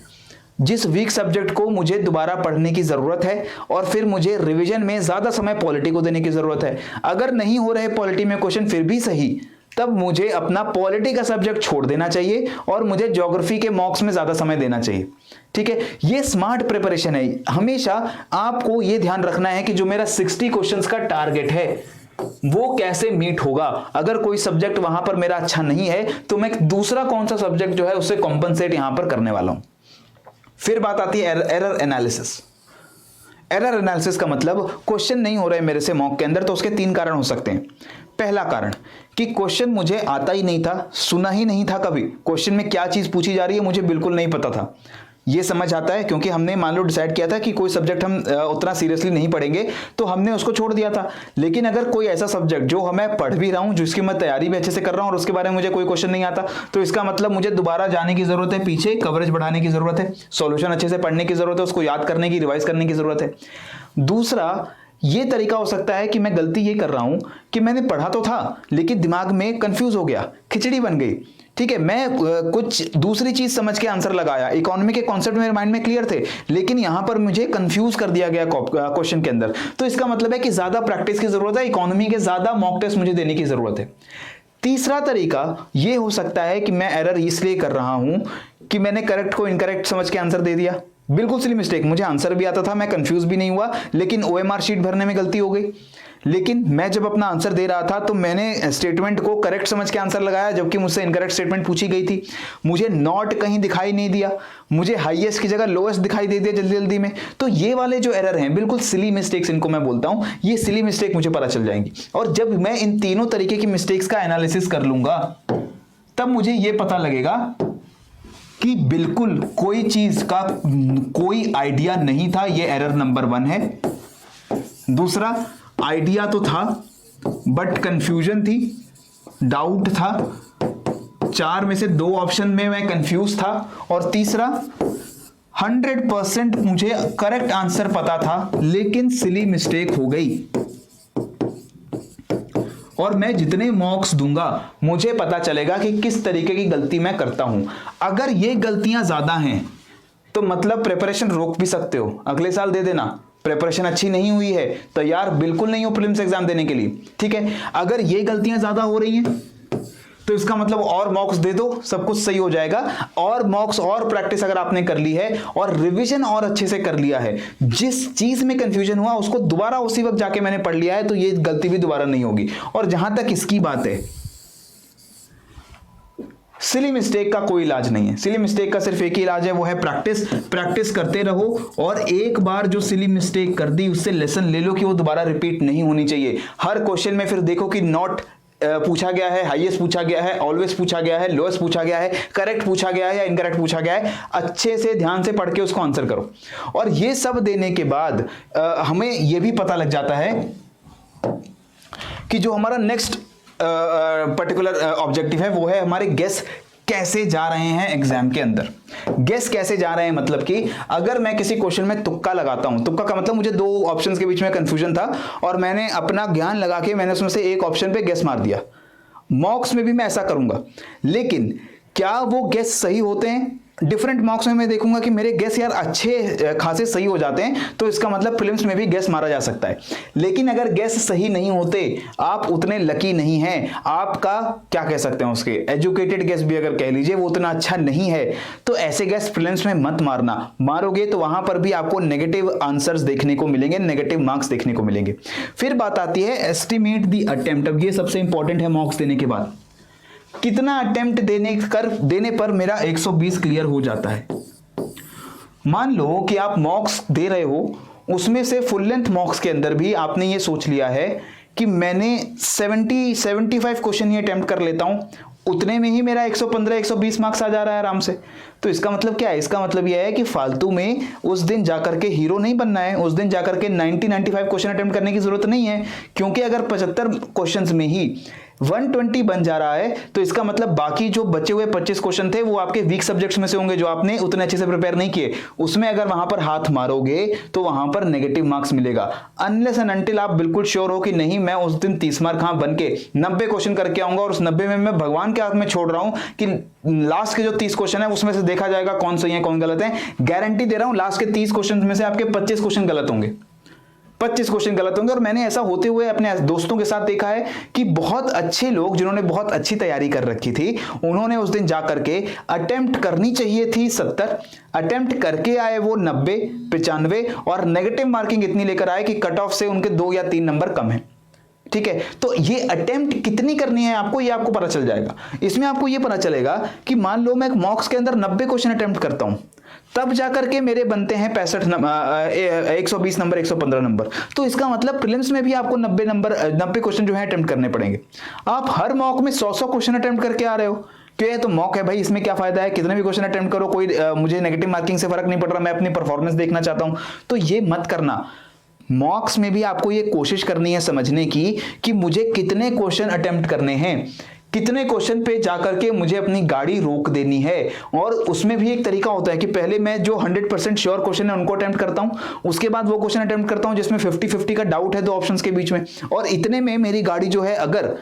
जिस वीक सब्जेक्ट को मुझे दोबारा पढ़ने की जरूरत है और फिर मुझे रिवीजन में ज्यादा समय पॉलिटी को देने की जरूरत है। अगर नहीं हो रहे पॉलिटी में क्वेश्चन फिर भी सही, तब मुझे अपना पॉलिटी का सब्जेक्ट छोड़ देना चाहिए और मुझे ज्योग्राफी के मॉक्स में ज्यादा समय देना चाहिए, ठीक है। ये स्मार्ट प्रिपरेशन है। हमेशा आपको यह ध्यान रखना है कि जो मेरा 60 क्वेश्चंस का टारगेट है वो कैसे मीट होगा। अगर कोई सब्जेक्ट वहां पर मेरा अच्छा नहीं है तो मैं दूसरा कौन सा सब्जेक्ट जो है उससे कॉम्पनसेट यहां पर करने वाला हूं। फिर बात आती है एरर एनालिसिस। एरर एनालिसिस का मतलब क्वेश्चन नहीं हो रहे मेरे से मॉक के अंदर तो उसके 3 कारण हो सकते हैं। पहला कारण कि क्वेश्चन मुझे आता ही नहीं था, सुना ही नहीं था, कभी क्वेश्चन में क्या चीज पूछी जा रही है मुझे बिल्कुल नहीं पता था। ये समझ आता है क्योंकि हमने मान लो डिसाइड किया था कि कोई सब्जेक्ट हम उतना सीरियसली नहीं पढ़ेंगे तो हमने उसको छोड़ दिया था। लेकिन अगर कोई ऐसा सब्जेक्ट जो मैं पढ़ भी रहा हूं, जिसकी मैं तैयारी भी अच्छे से कर रहा हूं और उसके बारे में मुझे कोई क्वेश्चन नहीं आता, तो इसका मतलब मुझे दोबारा जाने की जरूरत है, पीछे कवरेज बढ़ाने की जरूरत है, सॉल्यूशन अच्छे से पढ़ने की जरूरत है, उसको याद करने की, रिवाइज करने की जरूरत है। दूसरा ये तरीका हो सकता है कि मैं गलती ये कर रहा हूं कि मैंने पढ़ा तो था लेकिन दिमाग में कंफ्यूज हो गया, खिचड़ी बन गई, ठीक है। मैं कुछ दूसरी चीज समझ के आंसर लगाया, इकोनॉमी के कॉन्सेप्ट मेरे माइंड में क्लियर थे लेकिन यहां पर मुझे कंफ्यूज कर दिया गया क्वेश्चन के अंदर। तो इसका मतलब है कि ज्यादा प्रैक्टिस की जरूरत है, इकोनॉमी के ज्यादा मॉक टेस्ट मुझे देने की जरूरत है। तीसरा तरीका यह हो सकता है कि मैं एरर इसलिए कर रहा हूं कि मैंने करेक्ट को इनकरेक्ट समझ के आंसर दे दिया, बिल्कुल सिली मिस्टेक, मुझे आंसर भी आता था, मैं कंफ्यूज भी नहीं हुआ, लेकिन ओएमआर शीट भरने में गलती हो गई। लेकिन मैं जब अपना आंसर दे रहा था तो मैंने स्टेटमेंट को करेक्ट समझ के आंसर लगाया जबकि मुझसे इनकरेक्ट स्टेटमेंट पूछी गई थी। मुझे नॉट कहीं दिखाई नहीं दिया, मुझे हाईएस्ट की जगह लोएस्ट दिखाई दे दिया जल्दी जल्दी में। तो ये वाले जो एरर हैं बिल्कुल सिली मिस्टेक्स इनको मैं बोलता हूं, ये सिली मिस्टेक मुझे पता चल जाएंगी। और जब मैं इन तीनों तरीके की मिस्टेक्स का एनालिसिस कर लूंगा तब मुझे ये पता लगेगा कि बिल्कुल कोई चीज का कोई आइडिया नहीं था, ये एरर नंबर 1 है। दूसरा, आइडिया तो था बट कंफ्यूजन थी, डाउट था, 4 में से 2 ऑप्शन में मैं कंफ्यूज था। और तीसरा, 100% मुझे करेक्ट आंसर पता था लेकिन सिली मिस्टेक हो गई। और मैं जितने मॉक्स दूंगा मुझे पता चलेगा कि किस तरीके की गलती मैं करता हूं। अगर ये गलतियां ज्यादा हैं तो मतलब प्रिपरेशन रोक भी सकते हो, अगले साल दे देना। प्रिपरेशन अच्छी नहीं हुई है, तैयार बिल्कुल नहीं हो प्रीलिम्स एग्जाम देने के लिए, ठीक है। अगर ये गलतियां ज्यादा हो रही हैं तो इसका मतलब और मॉक्स दे दो, सब कुछ सही हो जाएगा। और मॉक्स और प्रैक्टिस अगर आपने कर ली है और रिवीजन और अच्छे से कर लिया है, जिस चीज में कंफ्यूजन हुआ उसको दोबारा उसी वक्त जाके मैंने पढ़ लिया है, तो ये गलती भी दोबारा नहीं होगी। और जहां तक इसकी बात है, सिली मिस्टेक का कोई इलाज नहीं है। सिली मिस्टेक का सिर्फ एक ही इलाज है, वो है प्रैक्टिस। प्रैक्टिस करते रहो और एक बार जो सिली मिस्टेक कर दी उससे लेसन ले लो कि वो दोबारा रिपीट नहीं होनी चाहिए। हर क्वेश्चन में फिर देखो कि नॉट पूछा गया है, हाईएस्ट पूछा गया है, ऑलवेज पूछा गया है, लोएस्ट पूछा गया है, करेक्ट पूछा गया है या इनकरेक्ट पूछा गया है। अच्छे से ध्यान से पढ़ के उसको आंसर करो। और ये सब देने के बाद हमें ये भी पता लग जाता है कि जो हमारा नेक्स्ट पर्टिकुलर ऑब्जेक्टिव है वो है हमारे गेस कैसे जा रहे हैं एग्जाम के अंदर। गेस कैसे जा रहे हैं मतलब कि अगर मैं किसी क्वेश्चन में तुक्का लगाता हूं, तुक्का का मतलब मुझे 2 ऑप्शंस के बीच में कंफ्यूजन था और मैंने अपना ज्ञान लगा के मैंने उसमें से एक ऑप्शन पे गेस मार दिया। मॉक्स में भी मैं ऐसा करूंगा, लेकिन क्या वो गेस सही होते हैं? डिफरेंट मॉक्स में मैं देखूंगा कि मेरे गेस यार अच्छे खासे सही हो जाते हैं, तो इसका मतलब प्रीलिम्स में भी गेस मारा जा सकता है। लेकिन अगर गेस सही नहीं होते, आप उतने लकी नहीं हैं, आपका क्या कह सकते हैं उसके एजुकेटेड गेस भी अगर कह लीजिए वो उतना अच्छा नहीं है, तो ऐसे गेस प्रीलिम्स में मत मारना। मारोगे तो वहां पर भी आपको नेगेटिव आंसर्स देखने को मिलेंगे, नेगेटिव मार्क्स देखने को मिलेंगे। फिर बात आती है एस्टिमेट द अटेम्प्ट। अब ये सबसे इंपॉर्टेंट है मॉक्स देने के बाद, कितना अटेम्प्ट देने पर मेरा 120 क्लियर हो जाता है। मान लो कि आप मॉक्स दे रहे हो, उसमें से फुल लेंथ मॉक्स के अंदर भी आपने ये सोच लिया है कि मैंने 75 क्वेश्चन ही अटेम्प्ट कर लेता हूं, उतने में ही मेरा 115-120 मार्क्स आ जा रहा है आराम से। तो इसका मतलब क्या है? इसका मतलब यह है कि फालतू में उस दिन जाकर के हीरो नहीं बनना है, उस दिन जाकर के 90-95 क्वेश्चन अटेम्प्ट करने की जरूरत नहीं है, क्योंकि अगर 75 क्वेश्चंस में ही 120 बन जा रहा है तो इसका मतलब बाकी जो बचे हुए 25 क्वेश्चन थे वो आपके वीक सब्जेक्ट्स में से होंगे, जो आपने उतने अच्छे से प्रिपेयर नहीं किए। उसमें अगर वहां पर हाथ मारोगे तो वहां पर नेगेटिव मार्क्स मिलेगा, अनलेस एंड अनटिल आप बिल्कुल श्योर हो कि नहीं मैं उस दिन 30 मार्क बन के 90 क्वेश्चन करके आऊंगा, और उस 90 में मैं भगवान के हाथ में छोड़ रहा हूं कि लास्ट के जो 30 क्वेश्चन है उसमें से देखा जाएगा कौन सही है कौन गलत है। गारंटी दे रहा हूं लास्ट के 30 क्वेश्चन में से आपके 25 क्वेश्चन गलत होंगे, 25 क्वेश्चन गलत होंगे। और मैंने ऐसा होते हुए अपने दोस्तों के साथ देखा है कि बहुत अच्छे लोग जिन्होंने बहुत अच्छी तैयारी कर रखी थी, उन्होंने उस दिन जाकर के अटेम्प्ट करनी चाहिए थी 70, अटेम्प्ट करके आए वो 90, 95, और नेगेटिव मार्किंग इतनी लेकर आए कि कट ऑफ से उनके 2 या 3 नंबर कम है। ठीक है, तो ये अटेम्प्ट कितनी करनी है आपको, ये आपको पता चल जाएगा। इसमें आपको ये पता चलेगा कि मान लो मैं मॉक्स के अंदर 90 क्वेश्चन अटेम्प्ट करता हूं, तब जाकर के मेरे बनते हैं 120 नंबर, 115 नंबर। तो इसका मतलब प्रीलिम्स में भी आपको 90 क्वेश्चन जो है अटेम्प्ट करने पड़ेंगे। आप हर मॉक में 100 क्वेश्चन अटेम्प्ट करके आ रहे हो, क्यों? ये तो मॉक है भाई, इसमें क्या फायदा है? कितने भी क्वेश्चन अटेम्प्ट करो, कोई मुझे नेगेटिव मार्किंग से फर्क नहीं पड़ रहा, मैं अपनी परफॉर्मेंस देखना चाहता हूं। तो ये मत करना। मॉक्स में भी आपको ये कोशिश करनी है समझने की कि मुझे कितने क्वेश्चन अटेम्प्ट करने हैं, कितने क्वेश्चन पे जाकर के मुझे अपनी गाड़ी रोक देनी है। और उसमें भी एक तरीका होता है कि पहले मैं जो 100% श्योर क्वेश्चन है उनको अटेम्प्ट करता हूं, उसके बाद वो क्वेश्चन अटेम्प्ट करता हूं जिसमें 50-50 का डाउट है 2 ऑप्शंस के बीच में, और इतने में मेरी गाड़ी जो है अगर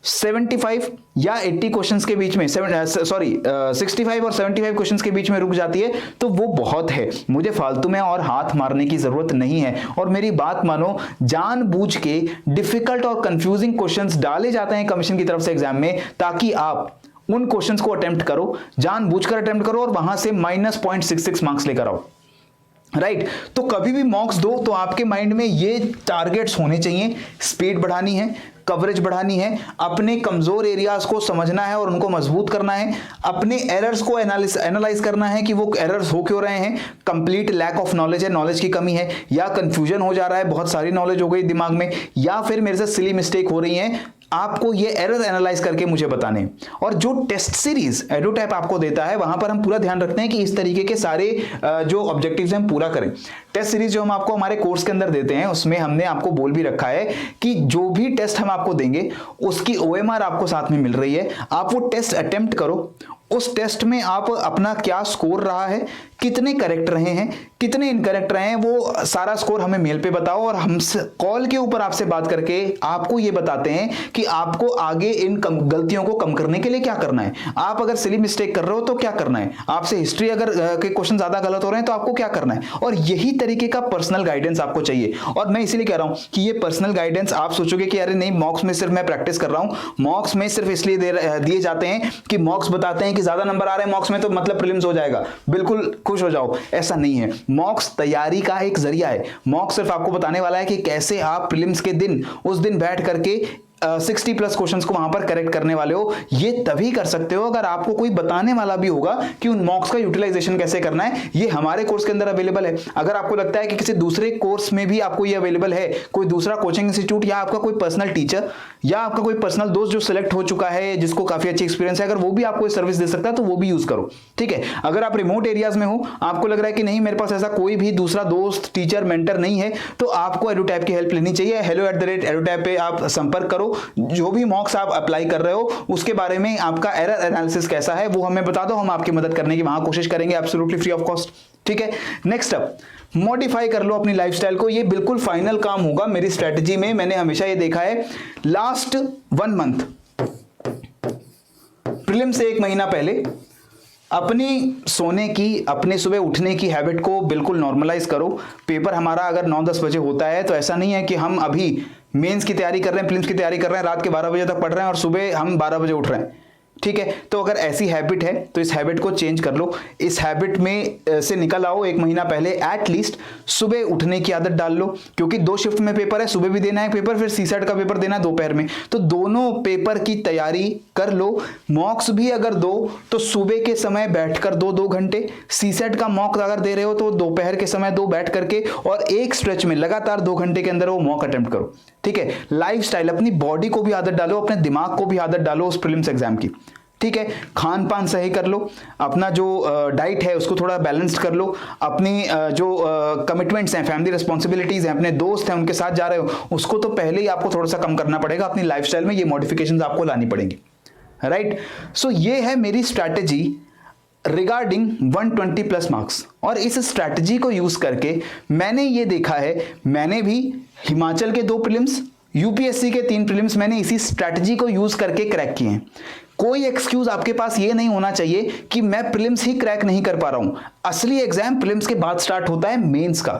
75 या 80 क्वेश्चंस के बीच में 65 और 75 क्वेश्चंस के बीच में रुक जाती है तो वो बहुत है, मुझे फालतू में और हाथ मारने की जरूरत नहीं है। और मेरी बात मानो, जानबूझ के डिफिकल्ट और कंफ्यूजिंग क्वेश्चंस डाले जाते हैं कमीशन की तरफ से एग्जाम में, ताकि आप उन क्वेश्चंस को अटेम्प्ट करो, जानबूझकर अटेम्प्ट करो और वहां से -0.66 मार्क्स लेकर आओ। राइट, तो कभी भी मॉक्स दो तो आपके माइंड में ये टारगेट्स होने चाहिए। स्पीड बढ़ानी है, कवरेज बढ़ानी है, अपने कमजोर एरियाज को समझना है और उनको मजबूत करना है, अपने एरर्स को एनालाइज करना है कि वो एरर्स हो क्यों रहे हैं, कंप्लीट लैक ऑफ नॉलेज है, नॉलेज की कमी है, या कंफ्यूजन हो जा रहा है, बहुत सारी नॉलेज हो गई दिमाग में, या फिर मेरे से सिली मिस्टेक हो रही है। आपको ये एरर एनालाइज करके मुझे बताने। और जो टेस्ट सीरीज एडुटैप आपको देता है वहां पर हम पूरा ध्यान रखते हैं कि इस तरीके के सारे जो ऑब्जेक्टिव्स हैं हम पूरा करें। टेस्ट सीरीज जो हम आपको हमारे कोर्स के अंदर देते हैं उसमें हमने आपको बोल भी रखा है कि जो भी टेस्ट हम आपको देंगे उसकी OMR आपको साथ में मिल रही है, आप वो टेस्ट अटेम्प्ट करो। उस टेस्ट में आप अपना क्या स्कोर रहा है, कितने करेक्ट रहे हैं, कितने इनकरेक्ट रहे हैं, वो सारा स्कोर हमें मेल पे बताओ, और हम कॉल के ऊपर आपसे बात करके आपको ये बताते हैं कि आपको आगे इन गलतियों को कम करने के लिए क्या करना है। आप अगर सिली मिस्टेक कर रहे हो तो क्या करना है, आपसे हिस्ट्री अगर के क्वेश्चन ज्यादा गलत हो रहे हैं तो आपको क्या करना है। और यही तरीके का पर्सनल गाइडेंस आपको चाहिए। और मैं इसीलिए कह रहा हूं कि ये पर्सनल गाइडेंस, आप सोचोगे कि अरे नहीं मॉक्स में सिर्फ मैं प्रैक्टिस कर रहा हूं, मॉक्स में सिर्फ इसलिए दिए जाते हैं कि मॉक्स बताते हैं कि ज्यादा नंबर आ रहे हैं मॉक्स में तो मतलब प्रीलिम्स हो जाएगा, बिल्कुल खुश हो जाओ, ऐसा नहीं है। मॉक्स तैयारी का एक जरिया है। मॉक्स सिर्फ आपको बताने वाला है कि कैसे आप प्रीलिम्स के दिन उस दिन बैठ करके 60+ क्वेश्चंस को वहां पर करेक्ट करने वाले हो। ये तभी कर सकते हो अगर आपको कोई बताने वाला भी होगा कि उन मॉक्स का यूटिलाइजेशन कैसे करना है। ये हमारे कोर्स के अंदर अवेलेबल है। अगर आपको लगता है कि किसी दूसरे कोर्स में भी आपको ये अवेलेबल है, कोई दूसरा कोचिंग इंस्टीट्यूट या आपका कोई पर्सनल टीचर या आपका कोई पर्सनल दोस्त जो सिलेक्ट हो चुका है, जिसको काफी अच्छी एक्सपीरियंस है, अगर वो भी आपको सर्विस दे सकता है तो वो भी यूज करो। ठीक है, अगर आप रिमोट एरियाज में हो, आपको लग रहा है कि नहीं मेरे पास ऐसा कोई भी दूसरा दोस्त, टीचर, मेंटर नहीं है, तो आपको एडुटैप की हेल्प लेनी चाहिए। hello@edutap पे आप संपर्क करो। जो भी मॉक्स आप अप्लाई कर रहे हो उसके बारे में आपका एरर एनालिसिस कैसा है वो हमें बता दो, हम आपकी मदद करने की वहां कोशिश करेंगे, एब्सोल्युटली फ्री ऑफ कॉस्ट। ठीक है, नेक्स्ट अप, मॉडिफाई कर लो अपनी लाइफस्टाइल को। ये बिल्कुल फाइनल काम होगा मेरी स्ट्रेटजी में। मैंने हमेशा ये देखा है, लास्ट 1 मंथ प्रीलिम से 1 महीना पहले अपनी सोने की, अपने सुबह उठने की हैबिट को बिल्कुल नॉर्मलाइज करो। पेपर हमारा अगर 9-10 बजे होता है तो ऐसा नहीं है कि हम अभी मेंस की तैयारी कर रहे हैं, प्रीलिम्स की तैयारी कर रहे हैं, रात के 12 बजे तक पढ़ रहे हैं और सुबह हम 12 बजे उठ रहे हैं। ठीक है। तो अगर ऐसी हैबिट है तो इस हैबिट को चेंज कर लो, इस हैबिट में से निकल आओ। 1 महीना पहले एटलीस्ट सुबह उठने की आदत डाल लो, क्योंकि 2 शिफ्ट में पेपर है, सुबह भी देना है पेपर, फिर सीसेट का पेपर देना है दोपहर में, तो दोनों पेपर की तैयारी कर लो। मॉक्स भी अगर दो तो सुबह के समय बैठकर 2 घंटे, सीसेट का मॉक अगर दे रहे हो तो दोपहर के समय दो बैठ करके, और एक स्ट्रेच में लगातार 2 घंटे के अंदर वो मॉक अटेम्प्ट करो। ठीक है। लाइफस्टाइल, अपनी बॉडी को भी आदत डालो, अपने दिमाग को भी आदत डालो उस प्रीलिम्स एग्जाम की। ठीक है। खान पान सही कर लो, अपना जो डाइट है उसको थोड़ा बैलेंस्ड कर लो, अपनी जो कमिटमेंट्स हैं, फैमिली रिस्पॉन्सिबिलिटीज हैं, अपने दोस्त हैं उनके साथ जा रहे हो उसको तो पहले ही आपको थोड़ा सा कम करना पड़ेगा। अपनी लाइफस्टाइल में ये मॉडिफिकेशंस आपको लानी पड़ेंगी, राइट। सो ये है मेरी स्ट्रैटेजी रिगार्डिंग 120 प्लस मार्क्स, और इस स्ट्रैटेजी को यूज करके मैंने ये देखा है, मैंने भी हिमाचल के 2 प्रीलिम्स, यूपीएससी के 3 प्रीलिम्स मैंने इसी स्ट्रैटेजी को यूज करके क्रैक किए हैं। कोई एक्सक्यूज आपके पास ये नहीं होना चाहिए कि मैं प्रीलिम्स ही क्रैक नहीं कर पा रहा हूं। असली एग्जाम प्रीलिम्स के बाद स्टार्ट होता है मेंस का।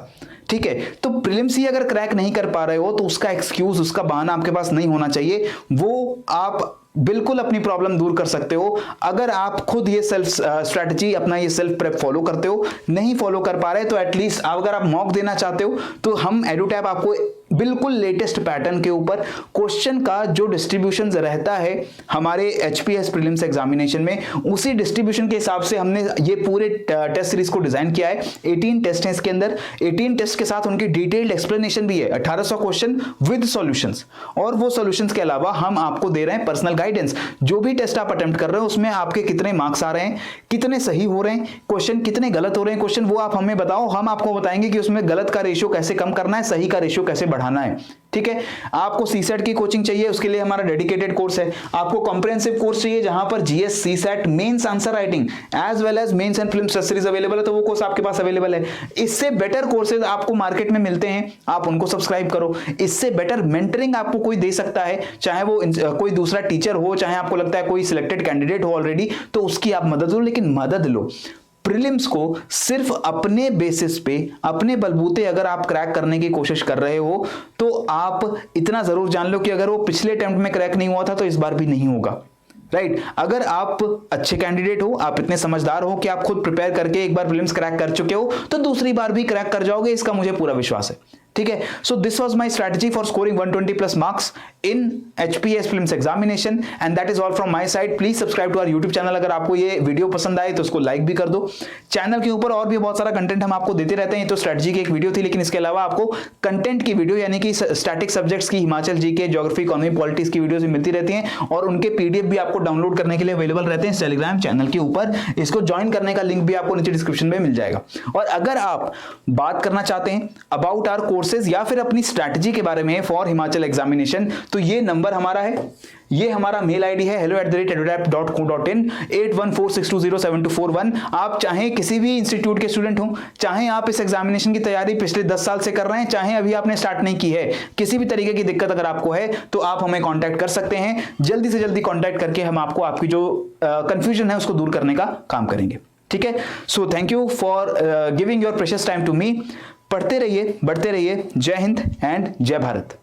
ठीक है। तो प्रीलिम्स ही अगर क्रैक नहीं कर पा रहे हो तो उसका एक्सक्यूज, उसका बहाना आपके पास नहीं होना चाहिए। वो आप बिल्कुल अपनी प्रॉब्लम दूर कर सकते हो अगर आप खुद ये सेल्फ स्ट्रैटेजी, अपना ये सेल्फ प्रेप फॉलो करते हो। नहीं फॉलो कर पा रहे तो एटलीस्ट अगर आप मॉक देना चाहते हो तो हम एडुटैप आपको बिल्कुल लेटेस्ट पैटर्न के ऊपर क्वेश्चन का जो डिस्ट्रीब्यूशन रहता है हमारे एचपीएस प्रीलिम्स एग्जामिनेशन में, उसी डिस्ट्रीब्यूशन के हिसाब से हमने ये पूरे टेस्ट सीरीज को डिजाइन किया है। 18 टेस्ट हैं इसके अंदर, 18 टेस्ट के साथ उनकी डिटेल्ड एक्सप्लेनेशन भी है, 1800 क्वेश्चन विद सॉल्यूशंस, और वो सॉल्यूशंस के अलावा हम आपको दे रहे हैं पर्सनल गाइडेंस। जो भी टेस्ट आप अटेम्प्ट कर रहे हो उसमें आपके कितने मार्क्स आ रहे हैं, कितने सही हो रहे हैं क्वेश्चन, कितने गलत हो रहे हैं क्वेश्चन, वो आप हमें बताओ, हम आपको बताएंगे कि उसमें गलत का रेशियो कैसे कम करना है, सही का रेशियो कैसे बढ़ाना है। ठीक है। आपको सीसेट की कोचिंग चाहिए, उसके लिए हमारा डेडिकेटेड कोर्स है। आपको कॉम्प्रिहेंसिव कोर्स चाहिए जहां पर GS, CSAT, mains answer writing as well as mains and prelims test series available है, तो वो कोर्स आपके पास अवेलेबल है। इससे बेटर कोर्सेज आपको मार्केट में मिलते हैं, आप उनको सब्सक्राइब करो। इससे बेटर मेंटरिंग आपको कोई दे सकता है, चाहे वो कोई दूसरा टीचर हो, चाहे आपको लगता है कोई सिलेक्टेड कैंडिडेट हो ऑलरेडी, तो उसकी आप मदद लो, लेकिन मदद लो। प्रीलिम्स को सिर्फ अपने बेसिस पे, अपने बलबूते अगर आप क्रैक करने की कोशिश कर रहे हो तो आप इतना जरूर जान लो कि अगर वो पिछले अटेम्प्ट में क्रैक नहीं हुआ था तो इस बार भी नहीं होगा, राइट। अगर आप अच्छे कैंडिडेट हो, आप इतने समझदार हो कि आप खुद प्रिपेयर करके एक बार प्रीलिम्स क्रैक कर चुके हो, तो दूसरी बार भी क्रैक कर जाओगे, इसका मुझे पूरा विश्वास है। ठीक है। So this was my strategy for scoring 120 plus marks in HPS prelims examination, and that is all from my side. Please subscribe to our YouTube channel. अगर आपको ये वीडियो पसंद आए तो उसको लाइक भी कर दो। चैनल के ऊपर और भी बहुत सारा कंटेंट हम आपको देते रहते हैं। ये तो स्ट्रैटेजी की एक वीडियो थी, लेकिन इसके अलावा आपको कंटेंट की वीडियो यानी कि स्टैटिक सब्जेक्ट्स की, Himachal GK, geography, economy, politics की वीडियोस भी मिलती रहती हैं, और उनके पीडीएफ भी आपको डाउनलोड करने के लिए अवेलेबल रहते हैं टेलीग्राम चैनल के ऊपर। इसको ज्वाइन करने का लिंक भी आपको नीचे डिस्क्रिप्शन में मिल जाएगा। और अगर आप बात करना चाहते हैं अबाउट आवर कोर्सेज या फिर अपनी स्ट्रैटेजी के बारे में फॉर हिमाचल एग्जामिनेशन, तो ये नंबर हमारा है, ये हमारा मेल आईडी है hello@edutap.co.in 8146207241। आप चाहे किसी भी इंस्टीट्यूट के स्टूडेंट हो, चाहे आप इस एग्जामिनेशन की तैयारी पिछले 10 साल से कर रहे हैं, चाहे अभी आपने स्टार्ट नहीं की है, किसी भी तरीके की दिक्कत अगर आपको है तो आप हमें कांटेक्ट कर सकते हैं। जल्दी से जल्दी कांटेक्ट करके हम आपको आपकी जो कंफ्यूजन है उसको दूर करने का काम करेंगे। ठीक है। So thank you for giving your precious time to me. पढ़ते रहिए, बढ़ते रहिए। जय हिंद एंड जय भारत।